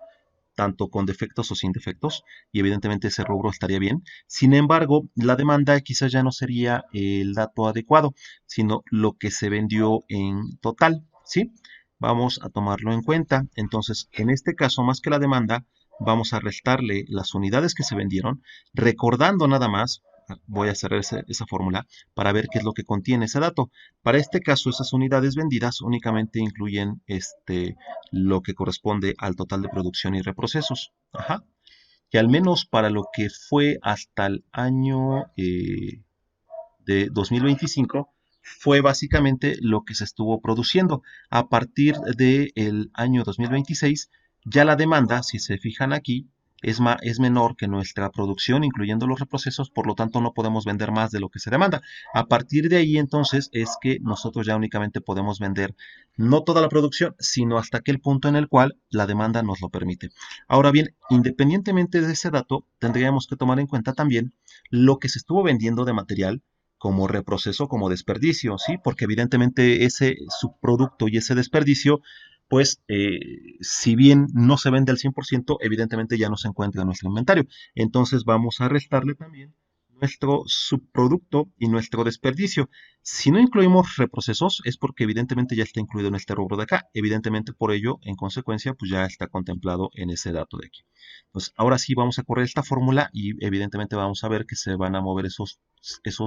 tanto con defectos o sin defectos, y evidentemente ese rubro estaría bien. Sin embargo, la demanda quizás ya no sería el dato adecuado, sino lo que se vendió en total, ¿sí? Vamos a tomarlo en cuenta. Entonces, en este caso, más que la demanda, vamos a restarle las unidades que se vendieron, recordando nada más, voy a cerrar esa fórmula para ver qué es lo que contiene ese dato. Para este caso, esas unidades vendidas únicamente incluyen lo que corresponde al total de producción y reprocesos. Ajá. Que al menos para lo que fue hasta el año de 2025, fue básicamente lo que se estuvo produciendo. A partir del año 2026, ya la demanda, si se fijan aquí, es menor que nuestra producción, incluyendo los reprocesos, por lo tanto no podemos vender más de lo que se demanda. A partir de ahí entonces es que nosotros ya únicamente podemos vender no toda la producción, sino hasta aquel punto en el cual la demanda nos lo permite. Ahora bien, independientemente de ese dato, tendríamos que tomar en cuenta también lo que se estuvo vendiendo de material como reproceso, como desperdicio, ¿sí? Porque evidentemente ese subproducto y ese desperdicio pues si bien no se vende al 100%, evidentemente ya no se encuentra en nuestro inventario. Entonces vamos a restarle también nuestro subproducto y nuestro desperdicio. Si no incluimos reprocesos, es porque evidentemente ya está incluido en este rubro de acá. Evidentemente por ello, en consecuencia, pues ya está contemplado en ese dato de aquí. Entonces, ahora sí vamos a correr esta fórmula y evidentemente vamos a ver que se van a mover esos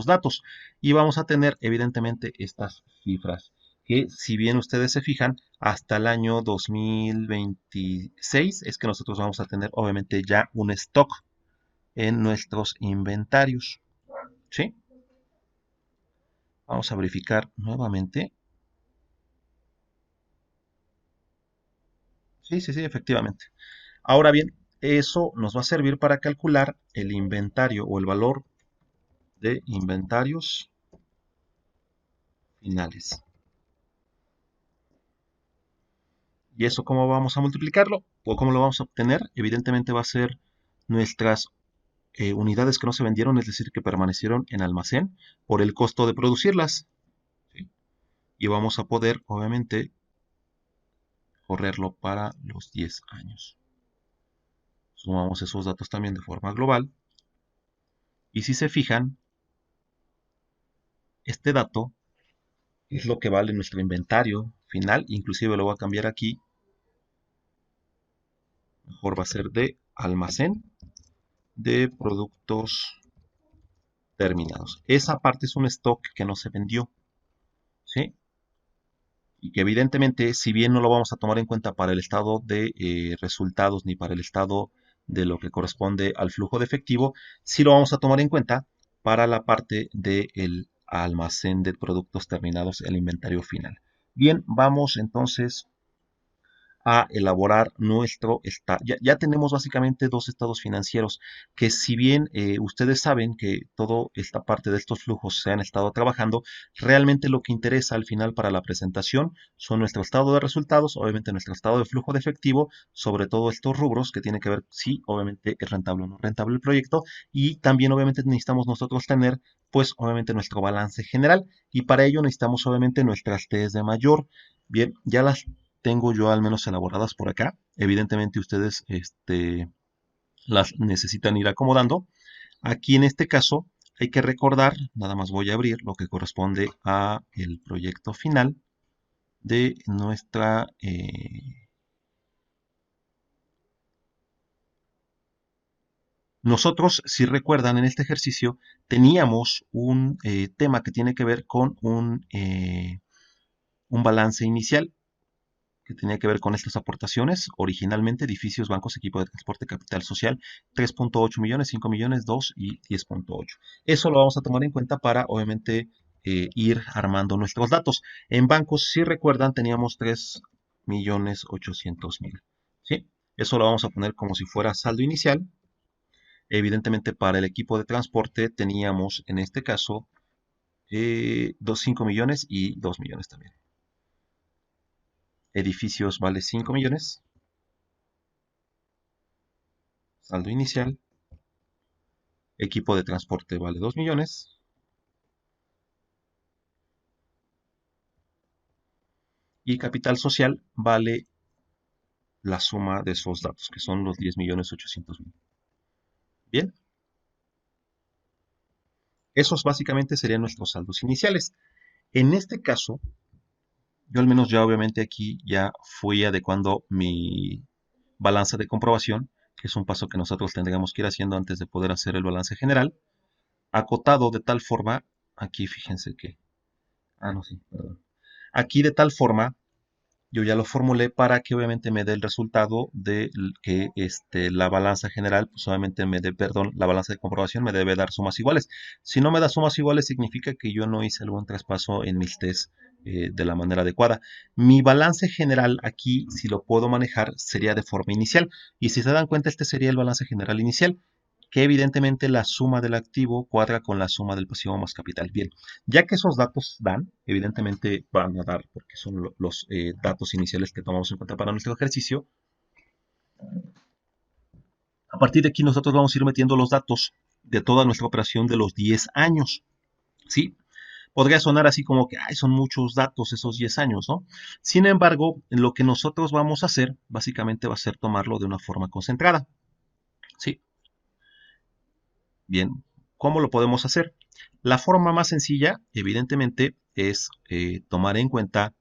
datos. Y vamos a tener evidentemente estas cifras que si bien ustedes se fijan, hasta el año 2026 es que nosotros vamos a tener obviamente ya un stock en nuestros inventarios. ¿Sí? Vamos a verificar nuevamente. Sí, sí, sí, efectivamente. Ahora bien, eso nos va a servir para calcular el inventario o el valor de inventarios finales. ¿Y eso cómo vamos a multiplicarlo? ¿O cómo lo vamos a obtener? Evidentemente va a ser nuestras unidades que no se vendieron, es decir, que permanecieron en almacén por el costo de producirlas. ¿Sí? Y vamos a poder, obviamente, correrlo para los 10 años. Sumamos esos datos también de forma global. Y si se fijan, este dato es lo que vale nuestro inventario final. Inclusive lo voy a cambiar aquí. Mejor va a ser de almacén de productos terminados. Esa parte es un stock que no se vendió. ¿Sí? Y que evidentemente, si bien no lo vamos a tomar en cuenta para el estado de resultados ni para el estado de lo que corresponde al flujo de efectivo, sí lo vamos a tomar en cuenta para la parte del almacén de productos terminados, el inventario final. Bien, vamos entonces a elaborar nuestro estado. Ya tenemos básicamente dos estados financieros que si bien ustedes saben que toda esta parte de estos flujos se han estado trabajando, realmente lo que interesa al final para la presentación son nuestro estado de resultados, obviamente nuestro estado de flujo de efectivo, sobre todo estos rubros que tienen que ver si obviamente es rentable o no rentable el proyecto y también obviamente necesitamos nosotros tener pues obviamente nuestro balance general y para ello necesitamos obviamente nuestras T's de mayor. Bien, ya las tengo yo al menos elaboradas por acá. Evidentemente ustedes las necesitan ir acomodando. Aquí en este caso hay que recordar, nada más voy a abrir lo que corresponde a el proyecto final de nuestra... nosotros, si recuerdan, en este ejercicio teníamos un tema que tiene que ver con un balance inicial que tenía que ver con estas aportaciones. Originalmente, edificios, bancos, equipo de transporte, capital social, 3.8 millones, 5 millones, 2 y 10.8. Eso lo vamos a tomar en cuenta para, obviamente, ir armando nuestros datos. En bancos, si recuerdan, teníamos 3 millones 800 mil. ¿Sí? Eso lo vamos a poner como si fuera saldo inicial. Evidentemente, para el equipo de transporte teníamos, en este caso, 5 millones y 2 millones también. Edificios vale 5 millones. Saldo inicial. Equipo de transporte vale 2 millones. Y capital social vale la suma de esos datos, que son los 10 millones 800 mil. Bien. Esos básicamente serían nuestros saldos iniciales. En este caso, yo al menos ya obviamente aquí ya fui adecuando mi balanza de comprobación, que es un paso que nosotros tendríamos que ir haciendo antes de poder hacer el balance general, acotado de tal forma, aquí fíjense que, no, sí, perdón. Aquí de tal forma yo ya lo formulé para que obviamente me dé el resultado de que la balanza general, pues obviamente me dé, perdón, la balanza de comprobación me debe dar sumas iguales. Si no me da sumas iguales, significa que yo no hice algún traspaso en mis test de la manera adecuada. Mi balance general aquí, si lo puedo manejar, sería de forma inicial. Y si se dan cuenta, este sería el balance general inicial, que evidentemente la suma del activo cuadra con la suma del pasivo más capital. Bien, ya que esos datos dan, evidentemente van a dar, porque son los datos iniciales que tomamos en cuenta para nuestro ejercicio. A partir de aquí nosotros vamos a ir metiendo los datos de toda nuestra operación de los 10 años. ¿Sí? Podría sonar así como que ay, son muchos datos esos 10 años, ¿no? Sin embargo, lo que nosotros vamos a hacer básicamente va a ser tomarlo de una forma concentrada. ¿Sí? Bien, ¿cómo lo podemos hacer? La forma más sencilla, evidentemente, es tomar en cuenta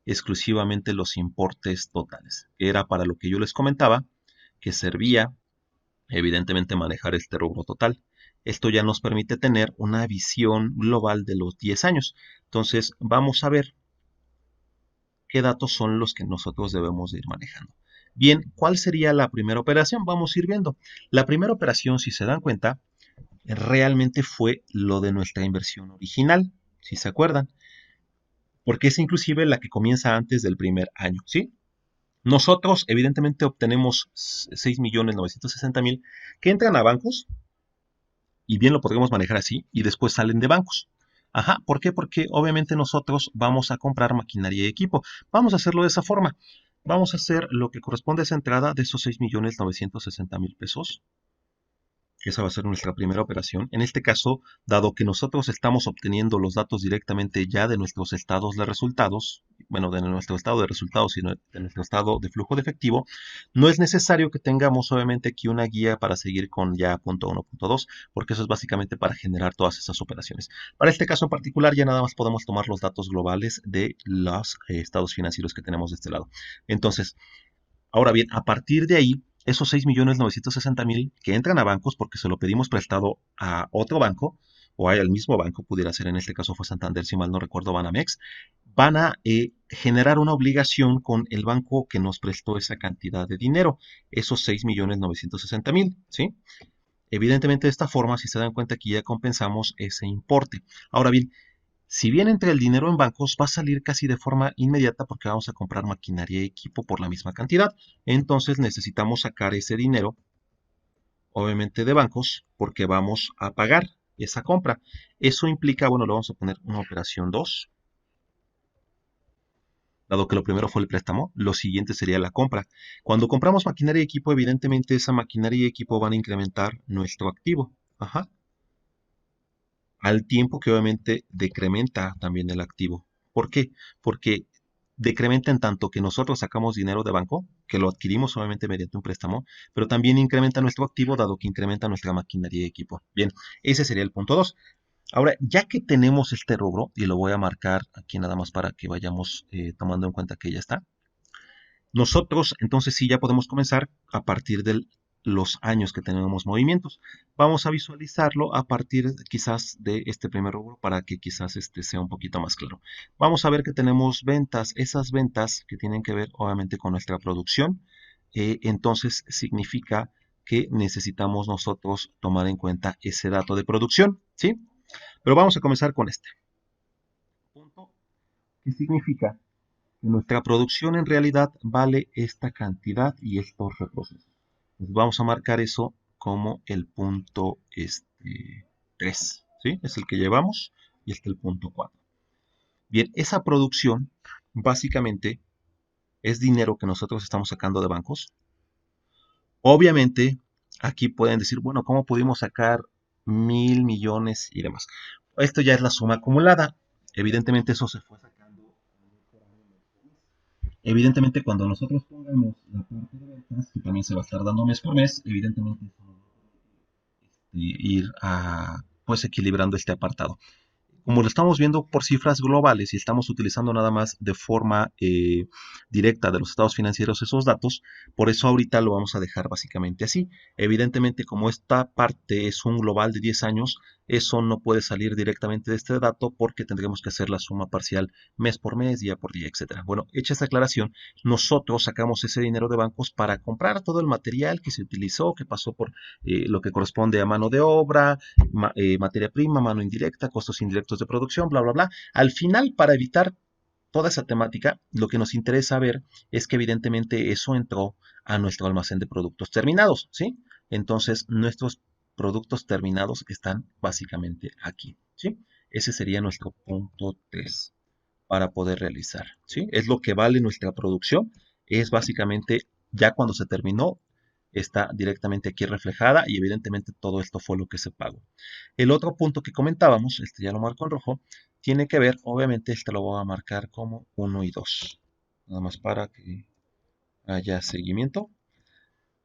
exclusivamente los importes totales, que era para lo que yo les comentaba, que servía, evidentemente, manejar este rubro total. Esto ya nos permite tener una visión global de los 10 años. Entonces, vamos a ver qué datos son los que nosotros debemos de ir manejando. Bien, ¿cuál sería la primera operación? Vamos a ir viendo. La primera operación, si se dan cuenta, realmente fue lo de nuestra inversión original, si se acuerdan, porque es inclusive la que comienza antes del primer año, ¿sí? Nosotros, evidentemente, obtenemos 6.960.000 que entran a bancos, y bien lo podríamos manejar así, y después salen de bancos. Ajá, ¿por qué? Porque obviamente nosotros vamos a comprar maquinaria y equipo. Vamos a hacerlo de esa forma. Vamos a hacer lo que corresponde a esa entrada de esos 6.960.000 pesos. Esa va a ser nuestra primera operación. En este caso, dado que nosotros estamos obteniendo los datos directamente ya de nuestros estados de resultados, bueno, de nuestro estado de resultados y de nuestro estado de flujo de efectivo, no es necesario que tengamos obviamente aquí una guía para seguir con ya punto 1, punto 2, porque eso es básicamente para generar todas esas operaciones. Para este caso en particular, ya nada más podemos tomar los datos globales de los estados financieros que tenemos de este lado. Entonces, ahora bien, a partir de ahí, esos 6.960.000 que entran a bancos porque se lo pedimos prestado a otro banco, o al mismo banco, pudiera ser en este caso fue Santander, si mal no recuerdo, Banamex, van a generar una obligación con el banco que nos prestó esa cantidad de dinero, esos 6.960.000, ¿sí? Evidentemente de esta forma, si se dan cuenta que ya compensamos ese importe. Ahora bien, si bien entra el dinero en bancos, va a salir casi de forma inmediata porque vamos a comprar maquinaria y equipo por la misma cantidad. Entonces necesitamos sacar ese dinero, obviamente de bancos, porque vamos a pagar esa compra. Eso implica, bueno, lo vamos a poner una operación 2. Dado que lo primero fue el préstamo, lo siguiente sería la compra. Cuando compramos maquinaria y equipo, evidentemente esa maquinaria y equipo van a incrementar nuestro activo. Ajá. Al tiempo que obviamente decrementa también el activo. ¿Por qué? Porque decrementa en tanto que nosotros sacamos dinero de banco, que lo adquirimos obviamente mediante un préstamo, pero también incrementa nuestro activo dado que incrementa nuestra maquinaria y equipo. Bien, ese sería el punto 2. Ahora, ya que tenemos este rubro, y lo voy a marcar aquí nada más para que vayamos tomando en cuenta que ya está, nosotros entonces sí ya podemos comenzar a partir de los años que tenemos movimientos. Vamos a visualizarlo a partir quizás de este primer rubro para que quizás este sea un poquito más claro. Vamos a ver que tenemos ventas, esas ventas que tienen que ver obviamente con nuestra producción, entonces significa que necesitamos nosotros tomar en cuenta ese dato de producción, ¿sí? Pero vamos a comenzar con este punto, que significa nuestra producción en realidad vale esta cantidad y estos reprocesos. Pues vamos a marcar eso como el punto 3, ¿sí? Es el que llevamos y este el punto 4. Bien, esa producción básicamente es dinero que nosotros estamos sacando de bancos. Obviamente, aquí pueden decir, bueno, ¿cómo pudimos sacar 1.000 millones y demás? Esto ya es la suma acumulada. Evidentemente eso se fue sacando. Evidentemente, cuando nosotros pongamos la parte de ventas, que también se va a estar dando mes por mes, evidentemente eso nos va a ir pues equilibrando este apartado. Como lo estamos viendo por cifras globales y estamos utilizando nada más de forma directa de los estados financieros esos datos, por eso ahorita lo vamos a dejar básicamente así. Evidentemente, como esta parte es un global de 10 años, eso no puede salir directamente de este dato porque tendremos que hacer la suma parcial mes por mes, día por día, etcétera. Bueno, hecha esta aclaración, nosotros sacamos ese dinero de bancos para comprar todo el material que se utilizó, que pasó por lo que corresponde a mano de obra, materia prima, mano indirecta, costos indirectos de producción, bla, bla, bla. Al final, para evitar toda esa temática, lo que nos interesa ver es que evidentemente eso entró a nuestro almacén de productos terminados, ¿sí? Entonces, nuestros productos terminados están básicamente aquí, ¿sí? Ese sería nuestro punto 3 para poder realizar, ¿sí? Es lo que vale nuestra producción, es básicamente ya cuando se terminó, está directamente aquí reflejada y evidentemente todo esto fue lo que se pagó. El otro punto que comentábamos, este ya lo marco en rojo, tiene que ver, obviamente este lo voy a marcar como 1 y 2, nada más para que haya seguimiento.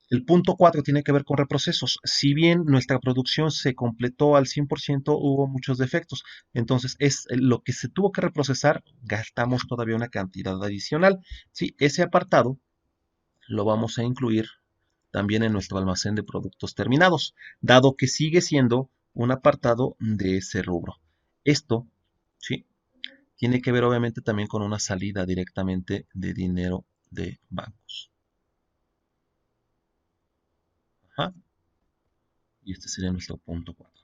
El punto 4 tiene que ver con reprocesos. Si bien nuestra producción se completó al 100%, hubo muchos defectos. Entonces, es lo que se tuvo que reprocesar, gastamos todavía una cantidad adicional. Sí, ese apartado lo vamos a incluir también en nuestro almacén de productos terminados, dado que sigue siendo un apartado de ese rubro. Esto, sí, tiene que ver obviamente también con una salida directamente de dinero de bancos. Ajá. Y este sería nuestro punto 4.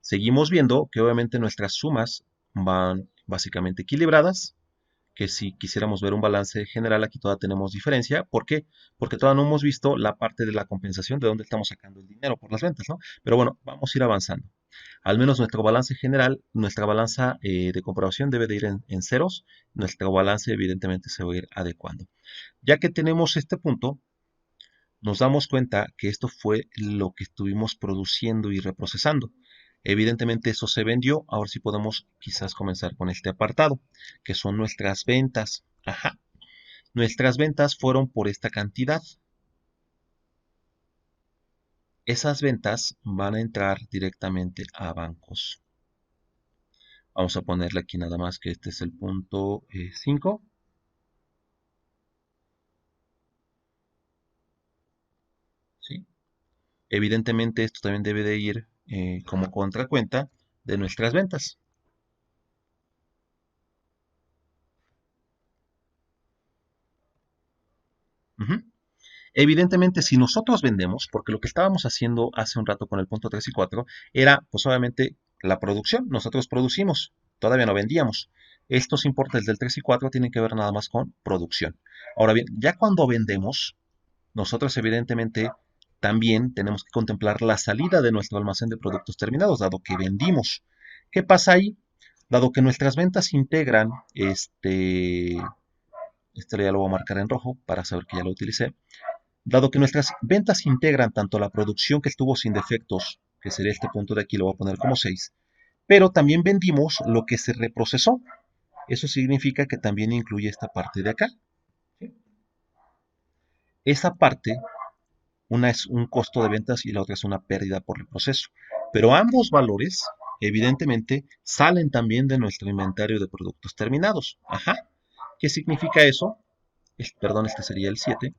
Seguimos viendo que obviamente nuestras sumas van básicamente equilibradas, que si quisiéramos ver un balance general aquí todavía tenemos diferencia. ¿Por qué? Porque todavía no hemos visto la parte de la compensación, de dónde estamos sacando el dinero por las ventas, ¿no? Pero bueno, vamos a ir avanzando. Al menos nuestro balance general, nuestra balanza de comprobación debe de ir en ceros, nuestro balance evidentemente se va a ir adecuando. Ya que tenemos este punto, nos damos cuenta que esto fue lo que estuvimos produciendo y reprocesando. Evidentemente eso se vendió, ahora sí podemos quizás comenzar con este apartado, que son nuestras ventas. Ajá. Nuestras ventas fueron por esta cantidad. Esas ventas van a entrar directamente a bancos. Vamos a ponerle aquí nada más que este es el punto 5. ¿Sí? Evidentemente esto también debe de ir como contracuenta de nuestras ventas. Ujú. Evidentemente, si nosotros vendemos, porque lo que estábamos haciendo hace un rato con el punto 3 y 4 era, pues obviamente, la producción. Nosotros producimos, todavía no vendíamos. Estos importes del 3 y 4 tienen que ver nada más con producción. Ahora bien, ya cuando vendemos, nosotros evidentemente también tenemos que contemplar la salida de nuestro almacén de productos terminados, dado que vendimos. ¿Qué pasa ahí? Dado que nuestras ventas integran, este ya lo voy a marcar en rojo para saber que ya lo utilicé. Dado que nuestras ventas integran tanto la producción que estuvo sin defectos, que sería este punto de aquí, lo voy a poner como 6, pero también vendimos lo que se reprocesó. Eso significa que también incluye esta parte de acá. Esa parte, una es un costo de ventas y la otra es una pérdida por reproceso. Pero ambos valores, evidentemente, salen también de nuestro inventario de productos terminados. Ajá. ¿Qué significa eso? Perdón, este sería el 7.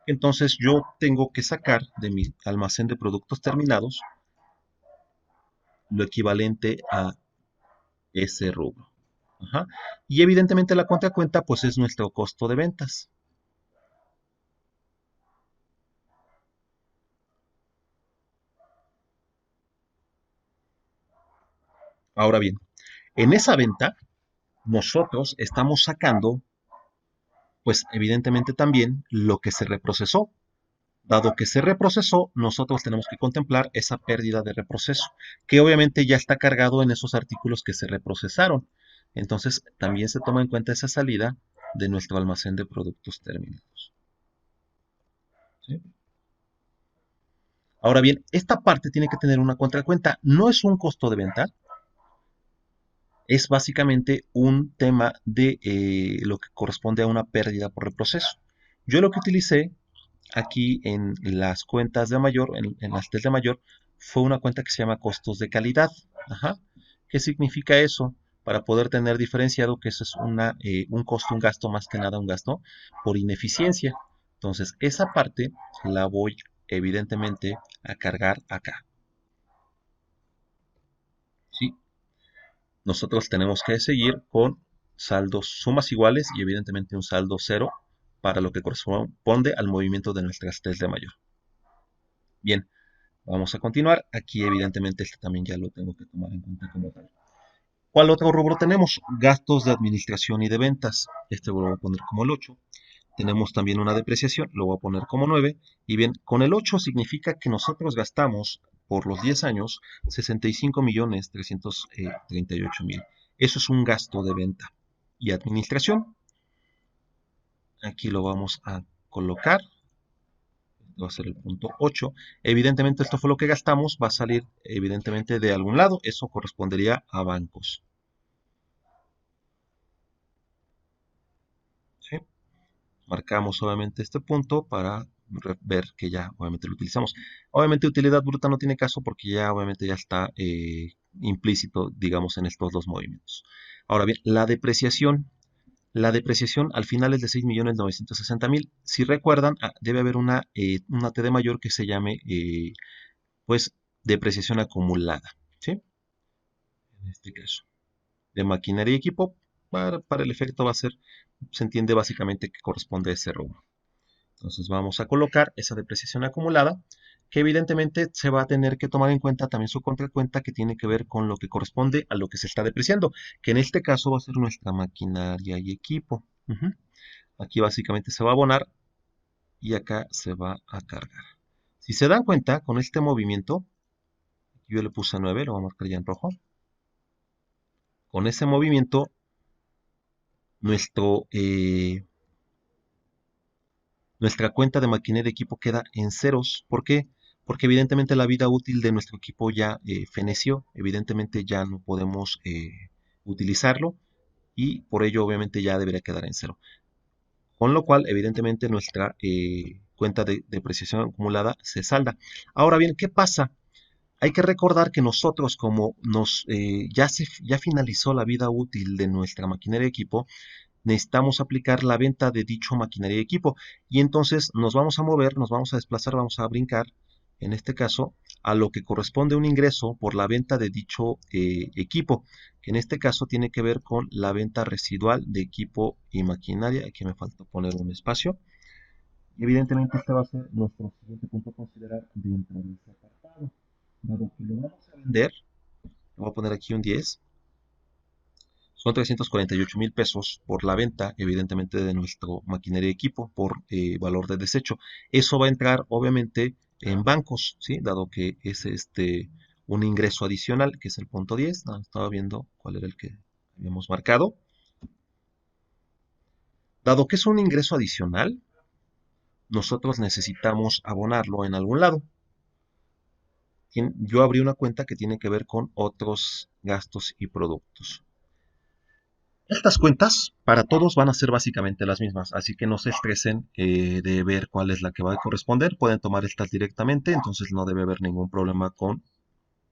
Entonces yo tengo que sacar de mi almacén de productos terminados lo equivalente a ese rubro. Ajá. Y evidentemente la contracuenta pues es nuestro costo de ventas. Ahora bien, en esa venta nosotros estamos sacando pues evidentemente también lo que se reprocesó. Dado que se reprocesó, nosotros tenemos que contemplar esa pérdida de reproceso, que obviamente ya está cargado en esos artículos que se reprocesaron. Entonces, también se toma en cuenta esa salida de nuestro almacén de productos terminados. ¿Sí? Ahora bien, esta parte tiene que tener una contracuenta. No es un costo de venta, es básicamente un tema de lo que corresponde a una pérdida por reproceso. Yo lo que utilicé aquí en las cuentas de mayor, en las TES de mayor, fue una cuenta que se llama costos de calidad. Ajá. ¿Qué significa eso? Para poder tener diferenciado que eso es un costo, un gasto, más que nada un gasto por ineficiencia. Entonces, esa parte la voy evidentemente a cargar acá. ¿Sí? Nosotros tenemos que seguir con saldos sumas iguales y evidentemente un saldo cero para lo que corresponde al movimiento de nuestras TES de mayor. Bien, vamos a continuar. Aquí evidentemente este también ya lo tengo que tomar en cuenta como tal. ¿Cuál otro rubro tenemos? Gastos de administración y de ventas. Este lo voy a poner como el 8. Tenemos también una depreciación, lo voy a poner como 9. Y bien, con el 8 significa que nosotros gastamos por los 10 años 65.338.000. Eso es un gasto de venta. Y administración, aquí lo vamos a colocar. Va a ser el punto 8. Evidentemente esto fue lo que gastamos, va a salir evidentemente de algún lado. Eso correspondería a bancos. ¿Sí? Marcamos obviamente este punto para ver que ya obviamente lo utilizamos. Obviamente utilidad bruta no tiene caso porque ya obviamente ya está implícito, digamos, en estos dos movimientos. Ahora bien, la depreciación. La depreciación al final es de 6.960.000. Si recuerdan, debe haber una TD mayor que se llame, pues, depreciación acumulada. ¿Sí? En este caso. De maquinaria y equipo, para el efecto va a ser, se entiende básicamente que corresponde a ese rubro. Entonces vamos a colocar esa depreciación acumulada, que evidentemente se va a tener que tomar en cuenta también su contracuenta que tiene que ver con lo que corresponde a lo que se está depreciando, que en este caso va a ser nuestra maquinaria y equipo. Aquí básicamente se va a abonar y acá se va a cargar. Si se dan cuenta, con este movimiento, yo le puse 9, lo voy a marcar ya en rojo. Con ese movimiento, nuestro nuestra cuenta de maquinaria y equipo queda en ceros. ¿Por qué? Porque evidentemente la vida útil de nuestro equipo ya feneció, evidentemente ya no podemos utilizarlo y por ello obviamente ya debería quedar en cero. Con lo cual evidentemente nuestra cuenta de depreciación acumulada se salda. Ahora bien, ¿qué pasa? Hay que recordar que nosotros como ya finalizó la vida útil de nuestra maquinaria y equipo, necesitamos aplicar la venta de dicho maquinaria y equipo. Y entonces nos vamos a mover, nos vamos a desplazar, vamos a brincar, en este caso, a lo que corresponde un ingreso por la venta de dicho equipo, que en este caso tiene que ver con la venta residual de equipo y maquinaria. Aquí me falta poner un espacio. Y evidentemente este va a ser nuestro siguiente punto a considerar dentro de este apartado. Dado que lo vamos a vender, voy a poner aquí un 10. Son 348.000 pesos por la venta, evidentemente, de nuestro maquinaria y equipo por valor de desecho. Eso va a entrar, obviamente, en bancos, ¿sí? Dado que es un ingreso adicional, que es el punto 10. No, estaba viendo cuál era el que habíamos marcado. Dado que es un ingreso adicional, nosotros necesitamos abonarlo en algún lado. Yo abrí una cuenta que tiene que ver con otros gastos y productos. Estas cuentas para todos van a ser básicamente las mismas, así que no se estresen de ver cuál es la que va a corresponder. Pueden tomar estas directamente, entonces no debe haber ningún problema con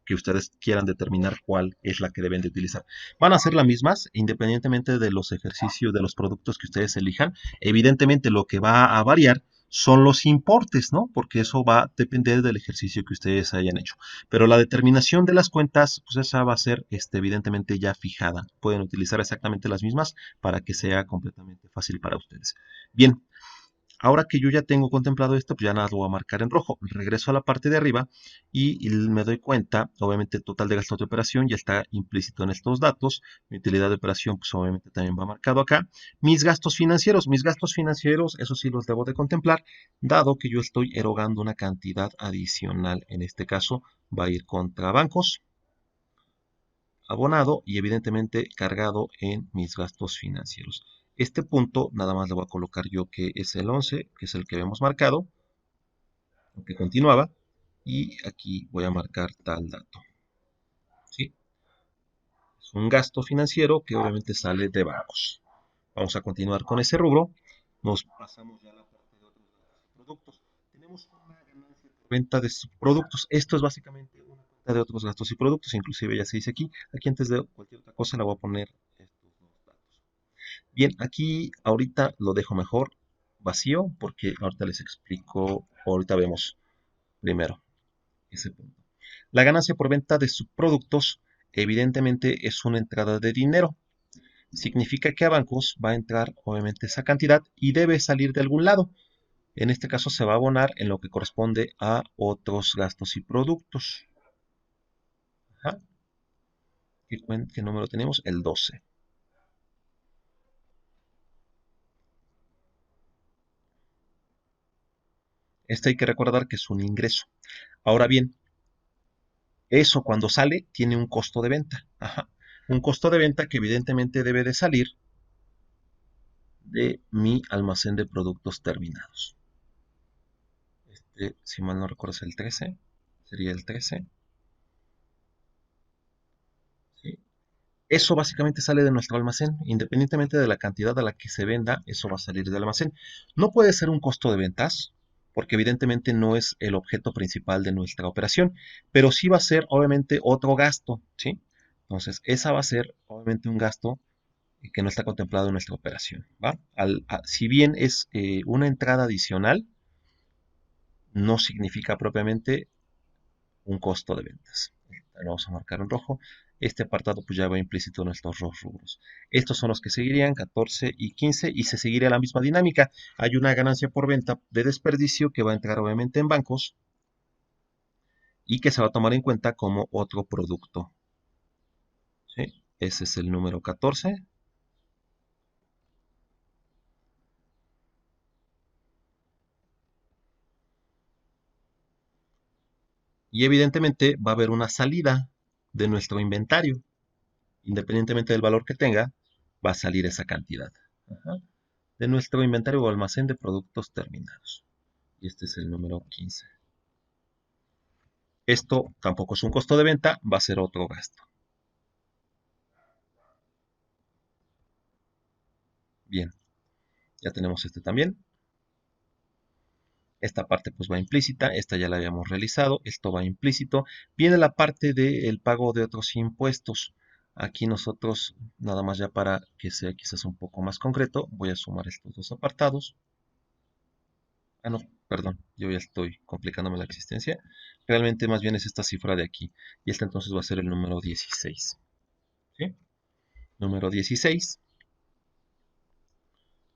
que ustedes quieran determinar cuál es la que deben de utilizar. Van a ser las mismas independientemente de los ejercicios, de los productos que ustedes elijan. Evidentemente lo que va a variar son los importes, ¿no? Porque eso va a depender del ejercicio que ustedes hayan hecho. Pero la determinación de las cuentas, pues esa va a ser evidentemente ya fijada. Pueden utilizar exactamente las mismas para que sea completamente fácil para ustedes. Bien, ahora que yo ya tengo contemplado esto, pues ya nada lo voy a marcar en rojo. Regreso a la parte de arriba y me doy cuenta, obviamente el total de gastos de operación ya está implícito en estos datos. Mi utilidad de operación, pues obviamente también va marcado acá. Mis gastos financieros, eso sí los debo de contemplar, dado que yo estoy erogando una cantidad adicional. En este caso va a ir contra bancos, abonado y evidentemente cargado en mis gastos financieros. Este punto nada más le voy a colocar yo que es el 11, que es el que habíamos marcado, aunque continuaba, y aquí voy a marcar tal dato. ¿Sí? Es un gasto financiero que obviamente sale de bancos. Vamos a continuar con ese rubro. Nos pasamos ya a la parte de otros productos. Tenemos una ganancia por venta de productos. Esto es básicamente una cuenta de otros gastos y productos, inclusive ya se dice aquí. Aquí antes de cualquier otra cosa le voy a poner estos dos datos. Bien, aquí ahorita lo dejo mejor vacío porque ahorita les explico, ahorita vemos primero ese punto. La ganancia por venta de subproductos evidentemente es una entrada de dinero. Significa que a bancos va a entrar obviamente esa cantidad y debe salir de algún lado. En este caso se va a abonar en lo que corresponde a otros gastos y productos. Ajá. ¿Qué número tenemos? El 12. Este hay que recordar que es un ingreso. Ahora bien, eso cuando sale tiene un costo de venta. Ajá. Un costo de venta que evidentemente debe de salir de mi almacén de productos terminados. Si mal no recuerdo, es el 13. Sería el 13. ¿Sí? Eso básicamente sale de nuestro almacén. Independientemente de la cantidad a la que se venda, eso va a salir del almacén. No puede ser un costo de ventas, porque evidentemente no es el objeto principal de nuestra operación, pero sí va a ser obviamente otro gasto, ¿sí? Entonces, esa va a ser obviamente un gasto que no está contemplado en nuestra operación, ¿va? Si bien es una entrada adicional, no significa propiamente un costo de ventas. Lo vamos a marcar en rojo. Este apartado pues ya va implícito en nuestros dos rubros. Estos son los que seguirían, 14 y 15, y se seguiría la misma dinámica. Hay una ganancia por venta de desperdicio que va a entrar obviamente en bancos y que se va a tomar en cuenta como otro producto. ¿Sí? Ese es el número 14. Y evidentemente va a haber una salida de nuestro inventario. Independientemente del valor que tenga, va a salir esa cantidad. Ajá. De nuestro inventario o almacén de productos terminados. Y este es el número 15. Esto tampoco es un costo de venta, va a ser otro gasto. Bien, ya tenemos este también. Esta parte pues va implícita, esta ya la habíamos realizado, esto va implícito. Viene la parte del pago de otros impuestos. Aquí nosotros, nada más ya para que sea quizás un poco más concreto, voy a sumar estos dos apartados. Ah, no, perdón, yo ya estoy complicándome la existencia. Realmente más bien es esta cifra de aquí. Y esta entonces va a ser el número 16. ¿Sí? Número 16,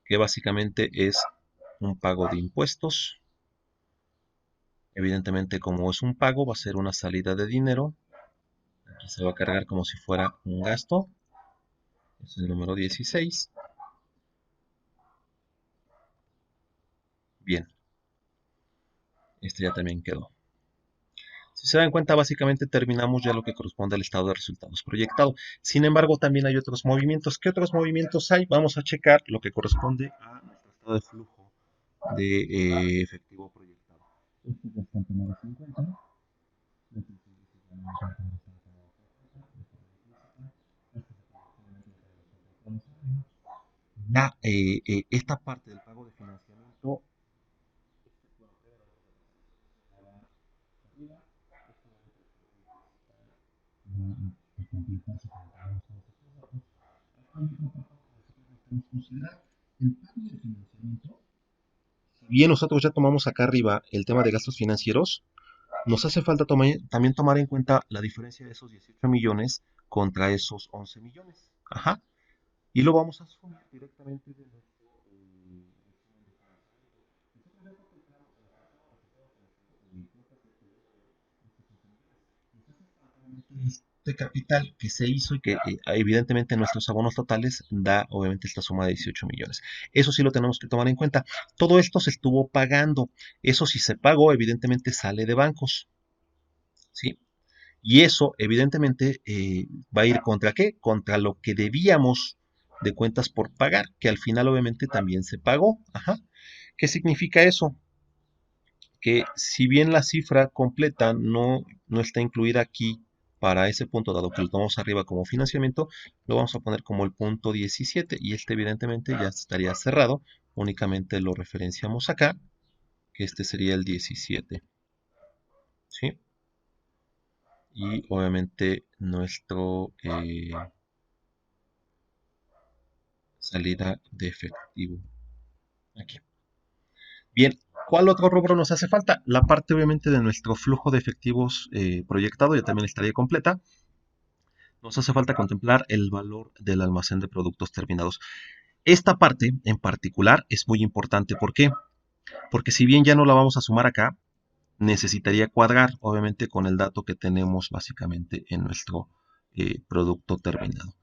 que básicamente es un pago de impuestos. Evidentemente, como es un pago, va a ser una salida de dinero. Aquí se va a cargar como si fuera un gasto. Es el número 16. Bien, este ya también quedó. Si se dan cuenta, básicamente terminamos ya lo que corresponde al estado de resultados proyectado. Sin embargo, también hay otros movimientos. ¿Qué otros movimientos hay? Vamos a checar lo que corresponde a nuestro estado de flujo de efectivo proyectado. Esto ya están tomados en cuenta. Ya esta parte del pago de financiamiento el pago de financiamiento. Bien, nosotros ya tomamos acá arriba el tema de gastos financieros. Nos hace falta también tomar en cuenta la diferencia de esos 18 millones contra esos 11 millones. Ajá. Y lo vamos a sumar directamente de nuestro este capital que se hizo y que evidentemente en nuestros abonos totales da obviamente esta suma de 18 millones. Eso sí lo tenemos que tomar en cuenta. Todo esto se estuvo pagando. Eso si se pagó, evidentemente sale de bancos. ¿Sí? Y eso, evidentemente, va a ir contra qué? Contra lo que debíamos de cuentas por pagar, que al final obviamente también se pagó. Ajá. ¿Qué significa eso? Que si bien la cifra completa no está incluida aquí para ese punto, dado que lo tomamos arriba como financiamiento, lo vamos a poner como el punto 17 y este evidentemente ya estaría cerrado. Únicamente lo referenciamos acá, que este sería el 17. ¿Sí? Y obviamente nuestro salida de efectivo aquí. Bien, ¿cuál otro rubro nos hace falta? La parte obviamente de nuestro flujo de efectivos proyectado ya también estaría completa. Nos hace falta contemplar el valor del almacén de productos terminados. Esta parte en particular es muy importante. ¿Por qué? Porque si bien ya no la vamos a sumar acá, necesitaría cuadrar obviamente con el dato que tenemos básicamente en nuestro producto terminado.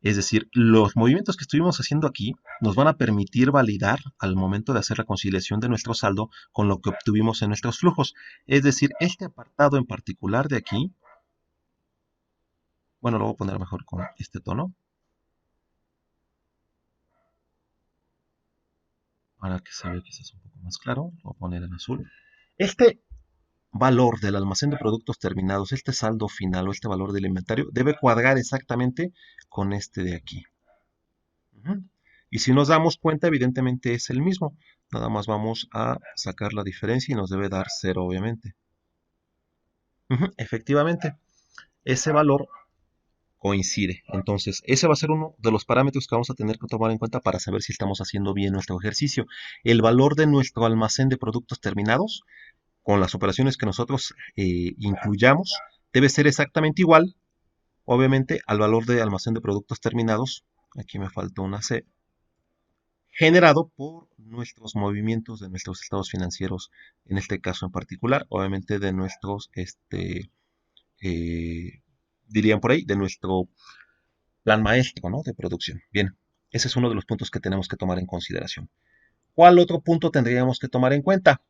Es decir, los movimientos que estuvimos haciendo aquí nos van a permitir validar al momento de hacer la conciliación de nuestro saldo con lo que obtuvimos en nuestros flujos. Es decir, este apartado en particular de aquí, bueno, lo voy a poner mejor con este tono, para que se vea quizás un poco más claro, lo voy a poner en azul. Este valor del almacén de productos terminados, este saldo final o este valor del inventario, debe cuadrar exactamente con este de aquí. Y si nos damos cuenta, evidentemente es el mismo. Nada más vamos a sacar la diferencia y nos debe dar 0, obviamente. Efectivamente, ese valor coincide. Entonces, ese va a ser uno de los parámetros que vamos a tener que tomar en cuenta para saber si estamos haciendo bien nuestro ejercicio. El valor de nuestro almacén de productos terminados, con las operaciones que nosotros incluyamos, debe ser exactamente igual, obviamente, al valor de almacén de productos terminados. Aquí me faltó una C, generado por nuestros movimientos de nuestros estados financieros, en este caso en particular, obviamente de nuestros, dirían por ahí, de nuestro plan maestro, ¿no? De producción. Bien, ese es uno de los puntos que tenemos que tomar en consideración. ¿Cuál otro punto tendríamos que tomar en cuenta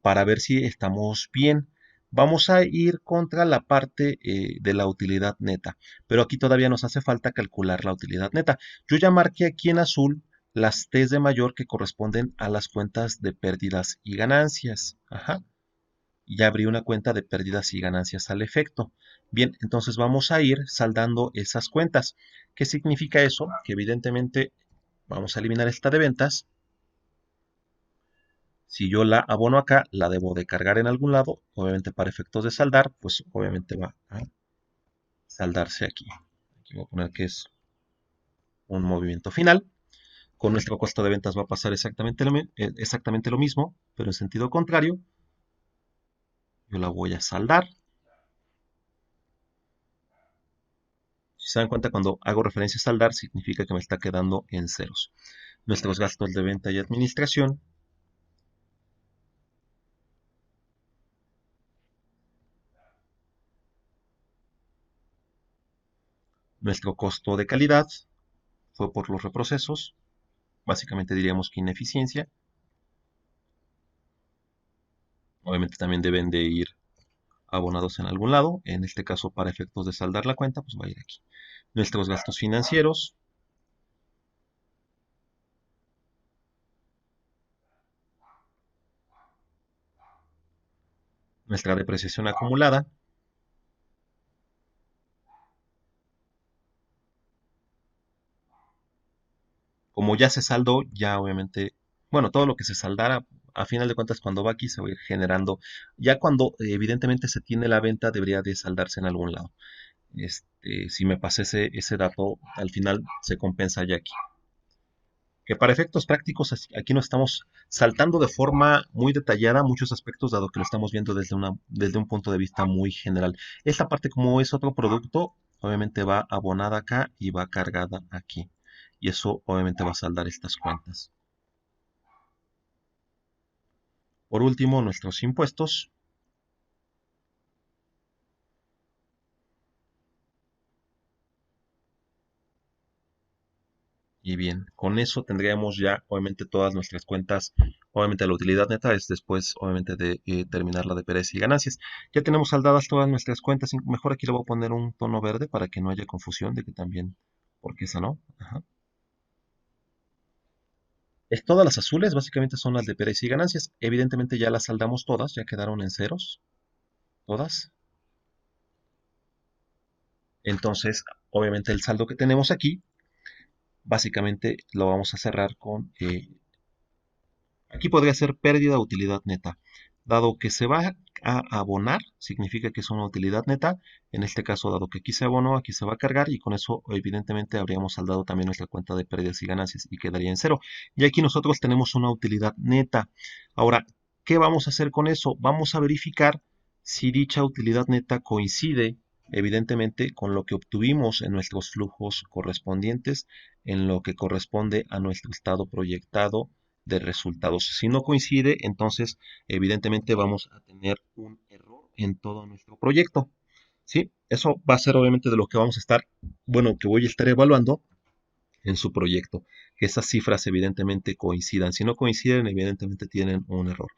para ver si estamos bien? Vamos a ir contra la parte de la utilidad neta, pero aquí todavía nos hace falta calcular la utilidad neta. Yo ya marqué aquí en azul las T's de mayor que corresponden a las cuentas de pérdidas y ganancias. Ajá. Ya abrí una cuenta de pérdidas y ganancias al efecto. Bien, entonces vamos a ir saldando esas cuentas. ¿Qué significa eso? Que evidentemente vamos a eliminar esta de ventas. Si yo la abono acá, la debo de cargar en algún lado. Obviamente para efectos de saldar, pues obviamente va a saldarse aquí. Aquí voy a poner que es un movimiento final. Con nuestro costo de ventas va a pasar exactamente lo mismo, pero en sentido contrario. Yo la voy a saldar. Si se dan cuenta, cuando hago referencia a saldar, significa que me está quedando en ceros. Nuestros gastos de venta y administración. Nuestro costo de calidad fue por los reprocesos. Básicamente diríamos que ineficiencia. Obviamente también deben de ir abonados en algún lado. En este caso, para efectos de saldar la cuenta, pues va a ir aquí. Nuestros gastos financieros. Nuestra depreciación acumulada. Como ya se saldó, ya obviamente, bueno, todo lo que se saldara, a final de cuentas, cuando va aquí se va a ir generando. Ya cuando evidentemente se tiene la venta, debería de saldarse en algún lado. Si me pasé ese dato, al final se compensa ya aquí. Que para efectos prácticos, aquí nos estamos saltando de forma muy detallada muchos aspectos, dado que lo estamos viendo desde un punto de vista muy general. Esta parte, como es otro producto, obviamente va abonada acá y va cargada aquí. Y eso obviamente va a saldar estas cuentas. Por último, nuestros impuestos. Y bien, con eso tendríamos ya obviamente todas nuestras cuentas. Obviamente la utilidad neta es después obviamente de terminar la de pérdidas y ganancias. Ya tenemos saldadas todas nuestras cuentas. Mejor aquí le voy a poner un tono verde para que no haya confusión de que también, porque esa no. Ajá. Todas las azules básicamente son las de pérdidas y ganancias. Evidentemente ya las saldamos todas, ya quedaron en ceros. Todas. Entonces, obviamente el saldo que tenemos aquí, básicamente lo vamos a cerrar con aquí podría ser pérdida de utilidad neta. Dado que se va a abonar, significa que es una utilidad neta. En este caso, dado que aquí se abonó, aquí se va a cargar y con eso evidentemente habríamos saldado también nuestra cuenta de pérdidas y ganancias y quedaría en cero. Y aquí nosotros tenemos una utilidad neta. Ahora, ¿qué vamos a hacer con eso? Vamos a verificar si dicha utilidad neta coincide evidentemente con lo que obtuvimos en nuestros flujos correspondientes, en lo que corresponde a nuestro estado proyectado de resultados. Si no coincide, entonces evidentemente vamos a tener un error en todo nuestro proyecto. ¿sí? Eso va a ser obviamente de lo que vamos a estar, bueno, que voy a estar evaluando en su proyecto. Que esas cifras evidentemente coincidan. Si no coinciden, evidentemente tienen un error.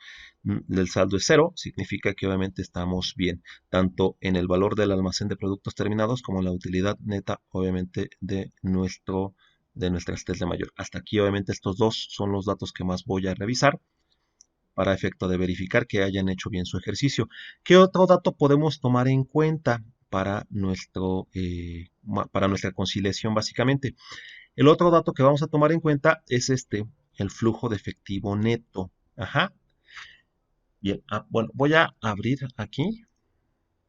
El saldo es cero, significa que obviamente estamos bien, tanto en el valor del almacén de productos terminados como en la utilidad neta, obviamente, de nuestras test de mayor. Hasta aquí, obviamente, estos dos son los datos que más voy a revisar para efecto de verificar que hayan hecho bien su ejercicio. ¿Qué otro dato podemos tomar en cuenta para nuestra conciliación básicamente? El otro dato que vamos a tomar en cuenta es el flujo de efectivo neto. Ajá. Bien, bueno, voy a abrir aquí,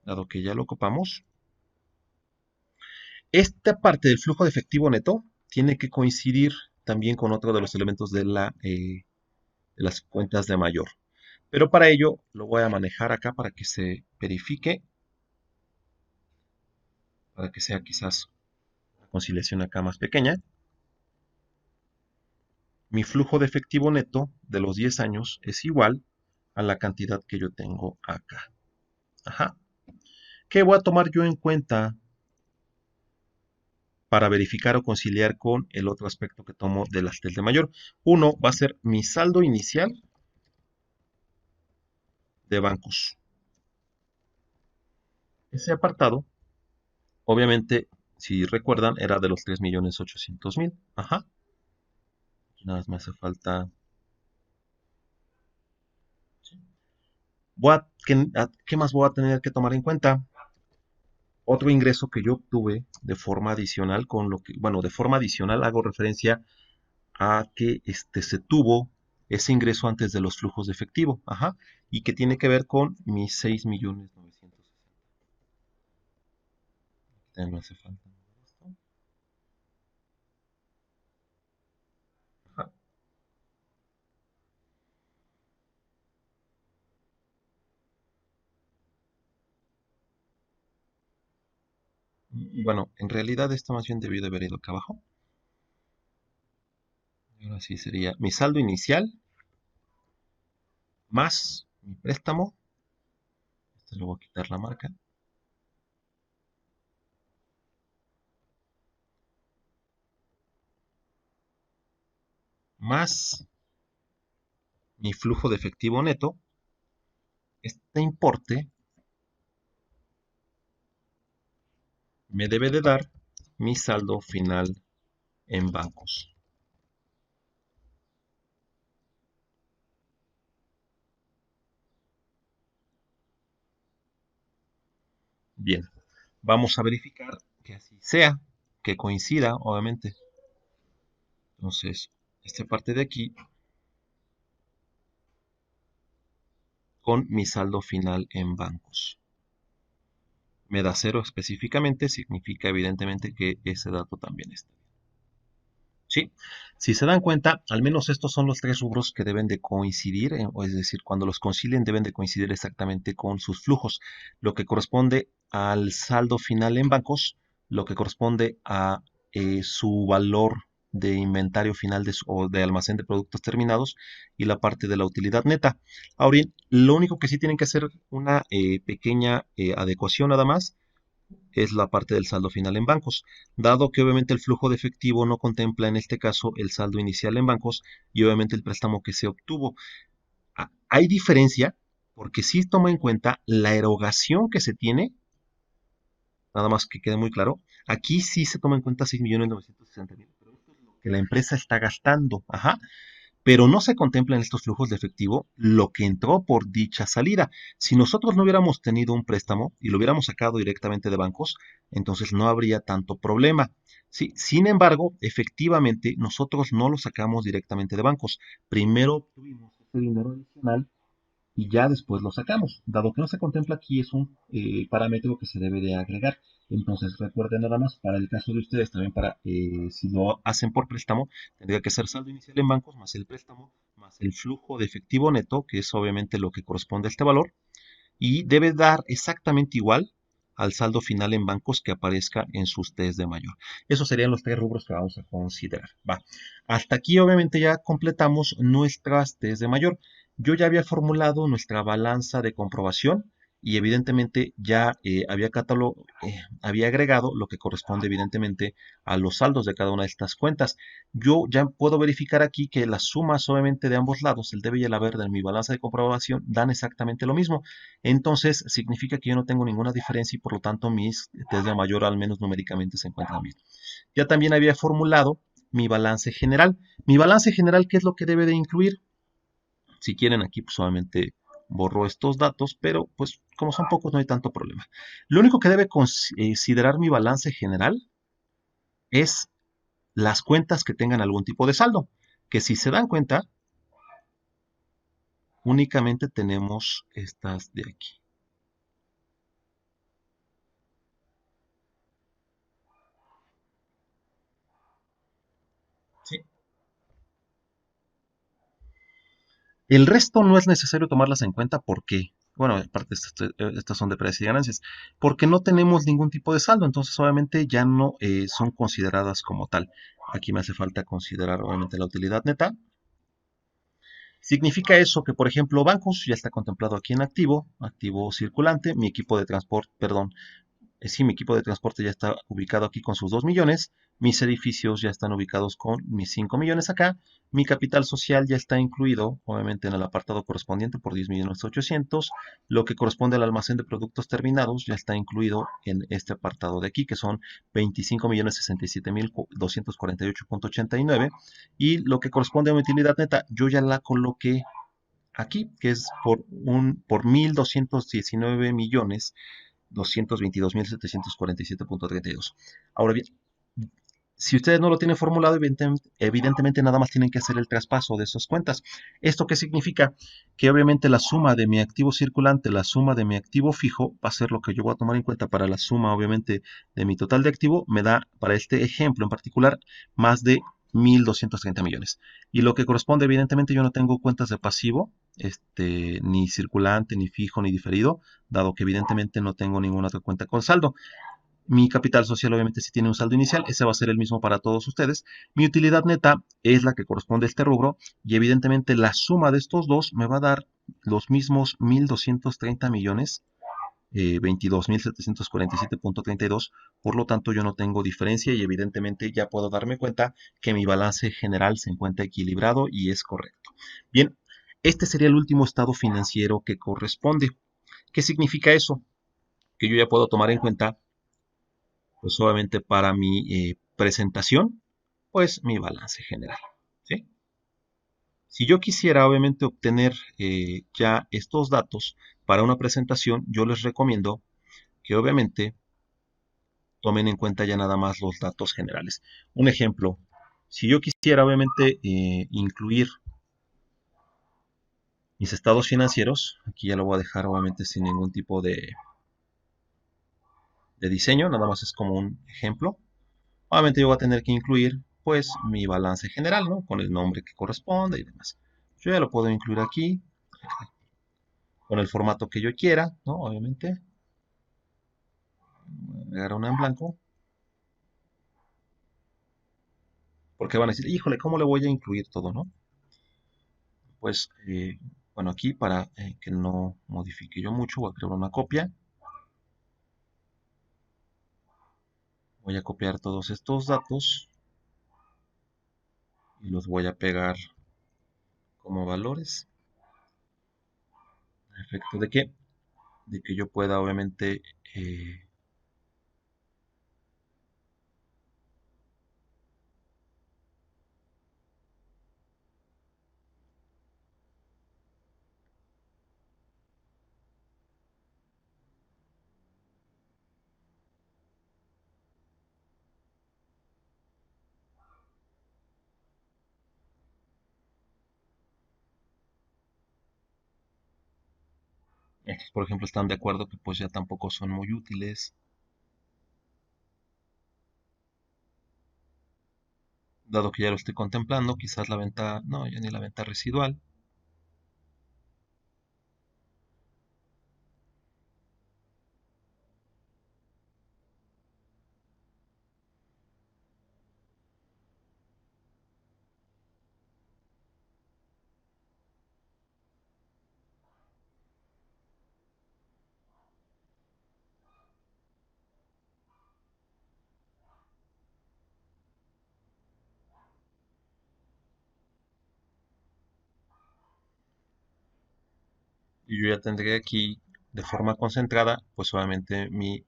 dado que ya lo ocupamos. Esta parte del flujo de efectivo neto tiene que coincidir también con otro de los elementos de las cuentas de mayor. Pero para ello lo voy a manejar acá para que se verifique, para que sea quizás una conciliación acá más pequeña. Mi flujo de efectivo neto de los 10 años es igual a la cantidad que yo tengo acá. Ajá. ¿Qué voy a tomar yo en cuenta para verificar o conciliar con el otro aspecto que tomo de las TEL de mayor? Uno va a ser mi saldo inicial de bancos. Ese apartado, obviamente, si recuerdan, era de los 3.800.000. Ajá. Nada más me hace falta. ¿Qué más voy a tener que tomar en cuenta? Otro ingreso que yo obtuve de forma adicional bueno, de forma adicional hago referencia a que se tuvo ese ingreso antes de los flujos de efectivo, ajá, y que tiene que ver con mis 6.960.000. Ya no hace falta esto. Ajá. Bueno, en realidad esto más bien debió de haber ido acá abajo. Ahora sí sería mi saldo inicial más mi préstamo. Le voy a quitar la marca. Más mi flujo de efectivo neto. Este importe me debe de dar mi saldo final en bancos. Bien, vamos a verificar que así sea, que coincida, obviamente. Entonces, esta parte de aquí con mi saldo final en bancos. Me da cero específicamente, significa evidentemente que ese dato también está. ¿Sí? Si se dan cuenta, al menos estos son los tres rubros que deben de coincidir, o es decir, cuando los concilien deben de coincidir exactamente con sus flujos, lo que corresponde al saldo final en bancos, lo que corresponde a su valor de inventario final o de almacén de productos terminados y la parte de la utilidad neta. Ahora bien, lo único que sí tienen que hacer una pequeña adecuación nada más es la parte del saldo final en bancos, dado que obviamente el flujo de efectivo no contempla en este caso el saldo inicial en bancos y obviamente el préstamo que se obtuvo. Hay diferencia porque sí toma en cuenta la erogación que se tiene, nada más que quede muy claro, aquí sí se toma en cuenta 6.960.000, pero esto es lo que la empresa está gastando, ajá, pero no se contempla en estos flujos de efectivo lo que entró por dicha salida. Si nosotros no hubiéramos tenido un préstamo y lo hubiéramos sacado directamente de bancos, entonces no habría tanto problema. Sí, sin embargo, efectivamente, nosotros no lo sacamos directamente de bancos. Primero obtuvimos ese dinero adicional y ya después lo sacamos. Dado que no se contempla aquí, es un parámetro que se debe de agregar. Entonces recuerden nada más, para el caso de ustedes, también para si lo hacen por préstamo, tendría que ser saldo inicial en bancos más el préstamo, más el flujo de efectivo neto, que es obviamente lo que corresponde a este valor, y debe dar exactamente igual al saldo final en bancos que aparezca en sus test de mayor. Esos serían los tres rubros que vamos a considerar. Va. Hasta aquí obviamente ya completamos nuestras test de mayor. Yo ya había formulado nuestra balanza de comprobación y evidentemente ya había agregado lo que corresponde evidentemente a los saldos de cada una de estas cuentas. Yo ya puedo verificar aquí que las sumas obviamente de ambos lados, el debe y el haber de mi balanza de comprobación, dan exactamente lo mismo. Entonces significa que yo no tengo ninguna diferencia y por lo tanto mis test de mayor al menos numéricamente se encuentran bien. Ya también había formulado mi balance general. Mi balance general, ¿qué es lo que debe de incluir? Si quieren aquí pues solamente borro estos datos, pero pues como son pocos no hay tanto problema. Lo único que debe considerar mi balance general es las cuentas que tengan algún tipo de saldo, que si se dan cuenta, únicamente tenemos estas de aquí. ¿Sí? El resto no es necesario tomarlas en cuenta porque, bueno, aparte estas son de precios y ganancias, porque no tenemos ningún tipo de saldo, entonces obviamente ya no son consideradas como tal. Aquí me hace falta considerar obviamente la utilidad neta. Significa eso que, por ejemplo, bancos ya está contemplado aquí en activo, activo circulante, mi equipo de transporte, perdón, sí, mi equipo de transporte ya está ubicado aquí con sus 2 millones, mis edificios ya están ubicados con mis 5 millones acá, mi capital social ya está incluido, obviamente en el apartado correspondiente por 10 millones 800, lo que corresponde al almacén de productos terminados ya está incluido en este apartado de aquí, que son 25 millones 67 mil 248.89, y lo que corresponde a mi utilidad neta, yo ya la coloqué aquí, que es por 1.219 millones 222.747.32. Ahora bien, si ustedes no lo tienen formulado, evidentemente nada más tienen que hacer el traspaso de esas cuentas. ¿Esto qué significa? Que obviamente la suma de mi activo circulante, la suma de mi activo fijo, va a ser lo que yo voy a tomar en cuenta para la suma, obviamente, de mi total de activo. Me da, para este ejemplo en particular, más de 1.230 millones. Y lo que corresponde, evidentemente, yo no tengo cuentas de pasivo, ni circulante, ni fijo, ni diferido, dado que evidentemente no tengo ninguna otra cuenta con saldo. Mi capital social obviamente sí tiene un saldo inicial, ese va a ser el mismo para todos ustedes. Mi utilidad neta es la que corresponde a este rubro y evidentemente la suma de estos dos me va a dar los mismos 1.230 millones, 22.747.32, por lo tanto yo no tengo diferencia y evidentemente ya puedo darme cuenta que mi balance general se encuentra equilibrado y es correcto. Bien, este sería el último estado financiero que corresponde. ¿Qué significa eso? Que yo ya puedo tomar en cuenta pues obviamente para mi presentación, pues mi balance general. ¿Sí? Si yo quisiera obviamente obtener ya estos datos para una presentación, yo les recomiendo que obviamente tomen en cuenta ya nada más los datos generales. Un ejemplo, si yo quisiera obviamente incluir mis estados financieros, aquí ya lo voy a dejar obviamente sin ningún tipo de diseño, nada más es como un ejemplo. Obviamente yo voy a tener que incluir pues mi balance general, ¿no? Con el nombre que corresponde y demás. Yo ya lo puedo incluir aquí con el formato que yo quiera, ¿no? Obviamente. Voy a agregar una en blanco. Porque van a decir, híjole, ¿cómo le voy a incluir todo, no? Pues, bueno, aquí para que no modifique yo mucho, voy a crear una copia. Voy a copiar todos estos datos y los voy a pegar como valores. A efecto de que yo pueda obviamente estos, por ejemplo, están de acuerdo que pues ya tampoco son muy útiles, dado que ya lo estoy contemplando, quizás la venta, no, ya ni la venta residual. Y yo ya tendré aquí de forma concentrada, pues obviamente mi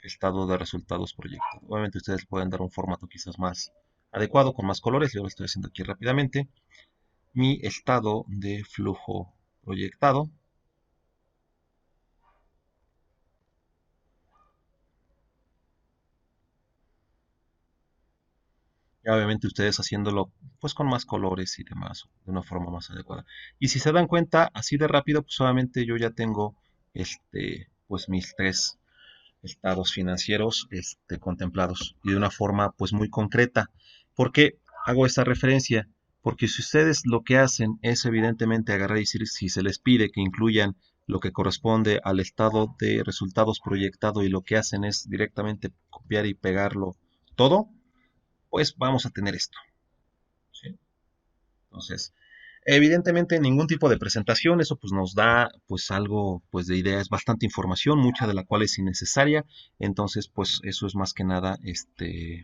estado de resultados proyecto. Obviamente ustedes pueden dar un formato quizás más adecuado, con más colores. Yo lo estoy haciendo aquí rápidamente. Mi estado de flujo proyectado. Y obviamente ustedes haciéndolo pues con más colores y demás, de una forma más adecuada. Y si se dan cuenta, así de rápido, pues obviamente yo ya tengo pues mis tres estados financieros contemplados y de una forma pues muy concreta. ¿Por qué hago esta referencia? Porque si ustedes lo que hacen es evidentemente agarrar y decir si se les pide que incluyan lo que corresponde al estado de resultados proyectado y lo que hacen es directamente copiar y pegarlo todo, pues vamos a tener esto. ¿Sí? Entonces, evidentemente ningún tipo de presentación, eso pues nos da pues algo pues de idea, es bastante información, mucha de la cual es innecesaria, entonces pues eso es más que nada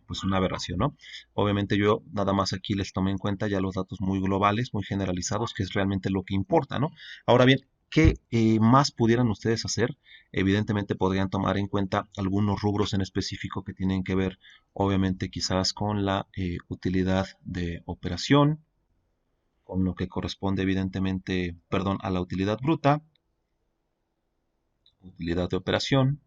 pues una aberración, ¿no? Obviamente yo nada más aquí les tomé en cuenta ya los datos muy globales, muy generalizados, que es realmente lo que importa, ¿no? Ahora bien, ¿qué más pudieran ustedes hacer? Evidentemente podrían tomar en cuenta algunos rubros en específico que tienen que ver, obviamente quizás con la utilidad de operación, con lo que corresponde evidentemente, perdón, a la utilidad bruta, utilidad de operación,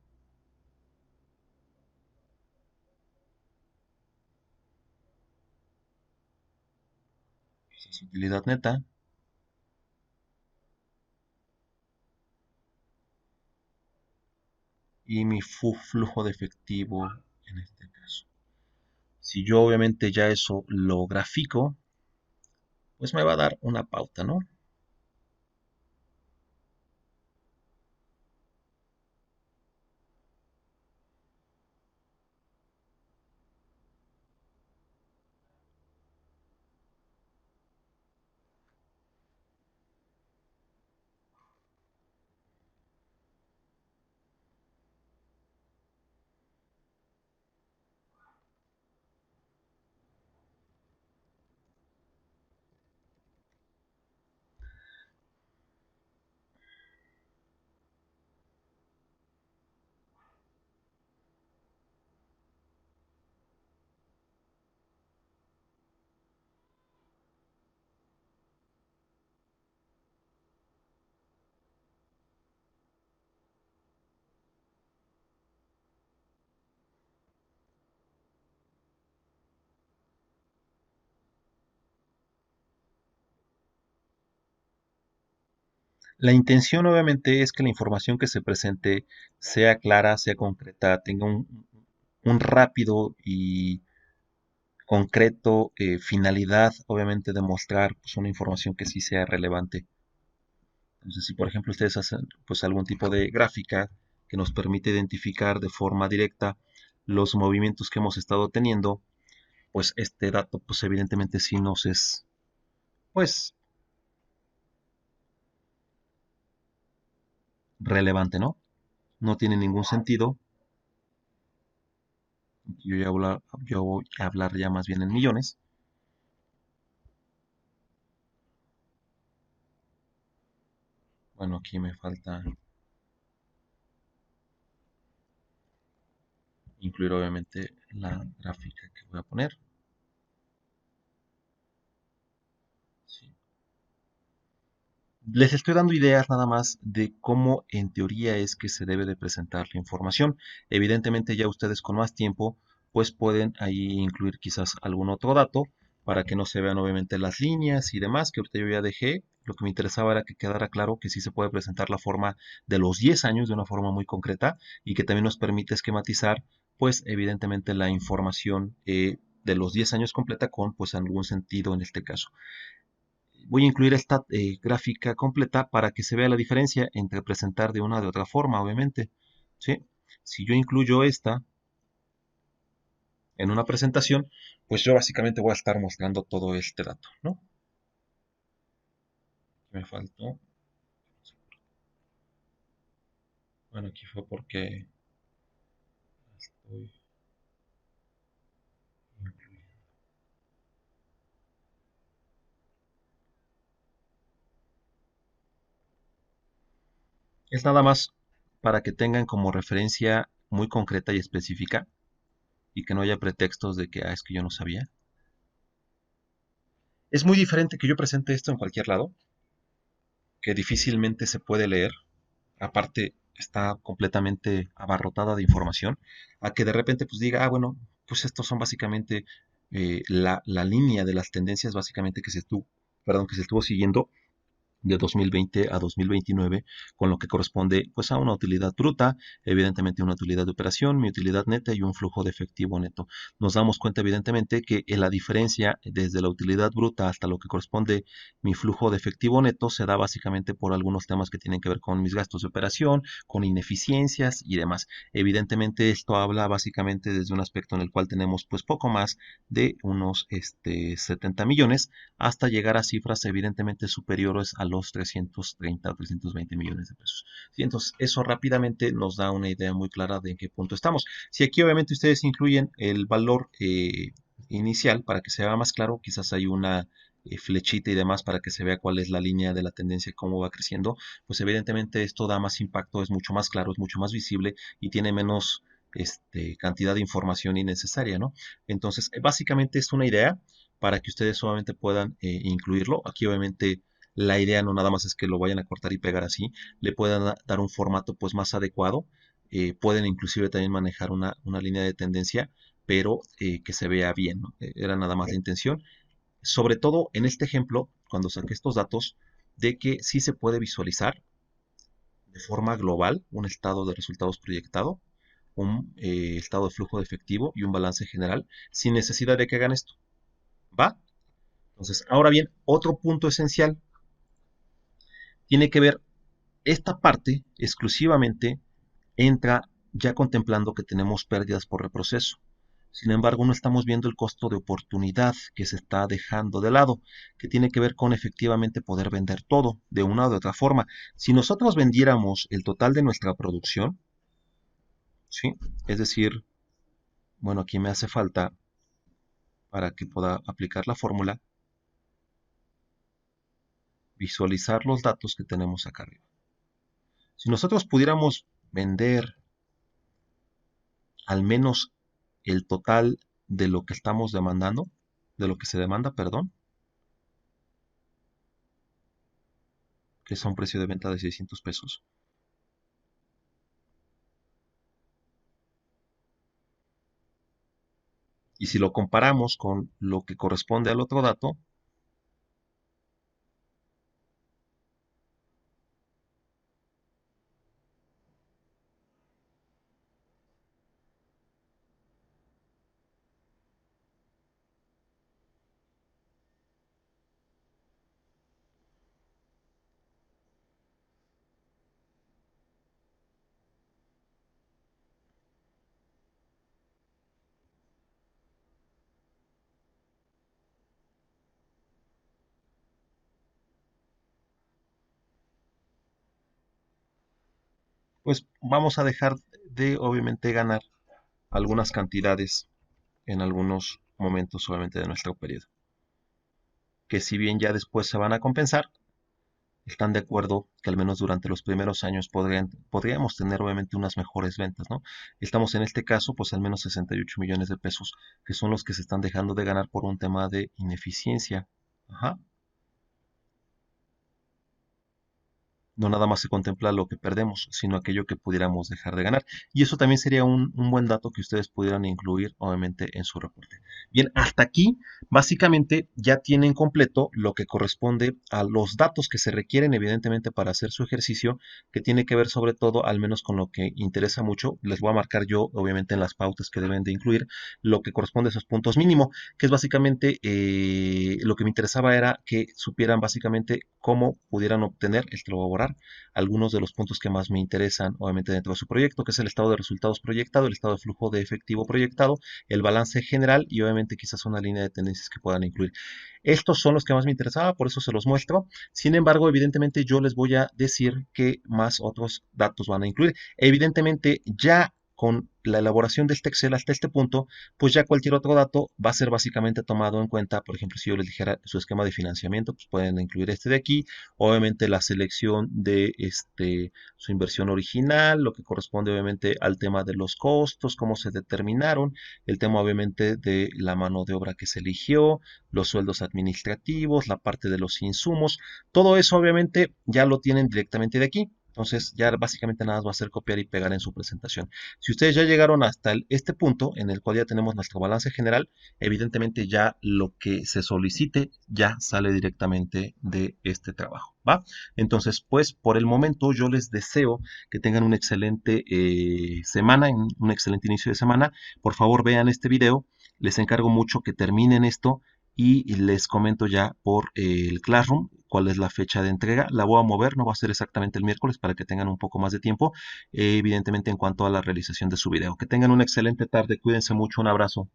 quizás utilidad neta, y mi flujo de efectivo en este caso. Si yo obviamente ya eso lo grafico, pues me va a dar una pauta, ¿no? La intención obviamente es que la información que se presente sea clara, sea concreta, tenga un rápido y concreto finalidad, obviamente demostrar pues, una información que sí sea relevante. Entonces, si por ejemplo ustedes hacen pues algún tipo de gráfica que nos permite identificar de forma directa los movimientos que hemos estado teniendo, pues este dato pues evidentemente sí nos es pues relevante, ¿no? No tiene ningún sentido. Yo voy a hablar ya más bien en millones. Bueno, aquí me falta incluir obviamente la gráfica que voy a poner. Sí. Les estoy dando ideas nada más de cómo en teoría es que se debe de presentar la información. Evidentemente ya ustedes con más tiempo pues pueden ahí incluir quizás algún otro dato para que no se vean obviamente las líneas y demás que ahorita yo ya dejé. Lo que me interesaba era que quedara claro que sí se puede presentar la forma de los 10 años de una forma muy concreta y que también nos permite esquematizar pues evidentemente la información de los 10 años completa con pues algún sentido en este caso. Voy a incluir esta gráfica completa para que se vea la diferencia entre presentar de una de otra forma, obviamente. ¿Sí? Si yo incluyo esta en una presentación, pues yo básicamente voy a estar mostrando todo este dato, ¿no? Me faltó. Bueno, aquí fue porque estoy incluyendo. Es nada más para que tengan como referencia muy concreta y específica y que no haya pretextos de que, es que yo no sabía. Es muy diferente que yo presente esto en cualquier lado, que difícilmente se puede leer, aparte está completamente abarrotada de información, a que de repente pues diga, bueno, pues estos son básicamente la línea de las tendencias básicamente que se estuvo siguiendo de 2020 a 2029, con lo que corresponde pues a una utilidad bruta, evidentemente una utilidad de operación, mi utilidad neta y un flujo de efectivo neto. Nos damos cuenta evidentemente que la diferencia desde la utilidad bruta hasta lo que corresponde mi flujo de efectivo neto se da básicamente por algunos temas que tienen que ver con mis gastos de operación, con ineficiencias y demás. Evidentemente esto habla básicamente desde un aspecto en el cual tenemos pues poco más de unos 70 millones hasta llegar a cifras evidentemente superiores a los 330 o 320 millones de pesos. Sí, entonces, eso rápidamente nos da una idea muy clara de en qué punto estamos. Si aquí obviamente ustedes incluyen el valor inicial para que se vea más claro, quizás hay una flechita y demás para que se vea cuál es la línea de la tendencia y cómo va creciendo, pues evidentemente esto da más impacto, es mucho más claro, es mucho más visible y tiene menos cantidad de información innecesaria, ¿no? Entonces, básicamente es una idea para que ustedes solamente puedan incluirlo. Aquí obviamente la idea no nada más es que lo vayan a cortar y pegar así, le puedan dar un formato pues más adecuado. Pueden inclusive también manejar una línea de tendencia, pero que se vea bien, ¿no? Era nada más la intención. Sobre todo en este ejemplo, cuando saqué estos datos, de que sí se puede visualizar de forma global un estado de resultados proyectado, un estado de flujo de efectivo y un balance general, sin necesidad de que hagan esto. ¿Va? Entonces, ahora bien, otro punto esencial tiene que ver, esta parte exclusivamente entra ya contemplando que tenemos pérdidas por reproceso. Sin embargo, no estamos viendo el costo de oportunidad que se está dejando de lado, que tiene que ver con efectivamente poder vender todo de una u otra forma. Si nosotros vendiéramos el total de nuestra producción, ¿sí? Es decir, bueno, aquí me hace falta para que pueda aplicar la fórmula, visualizar los datos que tenemos acá arriba. Si nosotros pudiéramos vender al menos el total de lo que estamos demandando, de lo que se demanda, perdón, que es a un precio de venta de 600 pesos. Y si lo comparamos con lo que corresponde al otro dato, pues vamos a dejar de obviamente ganar algunas cantidades en algunos momentos obviamente de nuestro periodo, que si bien ya después se van a compensar, están de acuerdo que al menos durante los primeros años podríamos tener obviamente unas mejores ventas, ¿no? Estamos en este caso pues al menos 68 millones de pesos, que son los que se están dejando de ganar por un tema de ineficiencia. Ajá. No nada más se contempla lo que perdemos, sino aquello que pudiéramos dejar de ganar. Y eso también sería un buen dato que ustedes pudieran incluir, obviamente, en su reporte. Bien, hasta aquí, básicamente, ya tienen completo lo que corresponde a los datos que se requieren, evidentemente, para hacer su ejercicio, que tiene que ver sobre todo, al menos con lo que interesa mucho. Les voy a marcar yo, obviamente, en las pautas que deben de incluir, lo que corresponde a esos puntos mínimo, que es básicamente lo que me interesaba era que supieran básicamente cómo pudieran obtener, esto lo voy a borrar, algunos de los puntos que más me interesan, obviamente, dentro de su proyecto, que es el estado de resultados proyectado, el estado de flujo de efectivo proyectado, el balance general y obviamente quizás una línea de tendencias que puedan incluir. Estos son los que más me interesaba, por eso se los muestro. Sin embargo, evidentemente yo les voy a decir que más otros datos van a incluir. Evidentemente ya con la elaboración de este Excel hasta este punto, pues ya cualquier otro dato va a ser básicamente tomado en cuenta. Por ejemplo, si yo les dijera su esquema de financiamiento, pues pueden incluir este de aquí, obviamente la selección de su inversión original, lo que corresponde obviamente al tema de los costos, cómo se determinaron, el tema obviamente de la mano de obra que se eligió, los sueldos administrativos, la parte de los insumos, todo eso obviamente ya lo tienen directamente de aquí. Entonces ya básicamente nada más va a ser copiar y pegar en su presentación. Si ustedes ya llegaron hasta este punto en el cual ya tenemos nuestro balance general, evidentemente ya lo que se solicite ya sale directamente de este trabajo, ¿va? Entonces, pues por el momento yo les deseo que tengan una excelente semana, un excelente inicio de semana. Por favor vean este video, les encargo mucho que terminen esto y les comento ya por el Classroom cuál es la fecha de entrega. La voy a mover, no va a ser exactamente el miércoles para que tengan un poco más de tiempo, evidentemente en cuanto a la realización de su video. Que tengan una excelente tarde, cuídense mucho, un abrazo.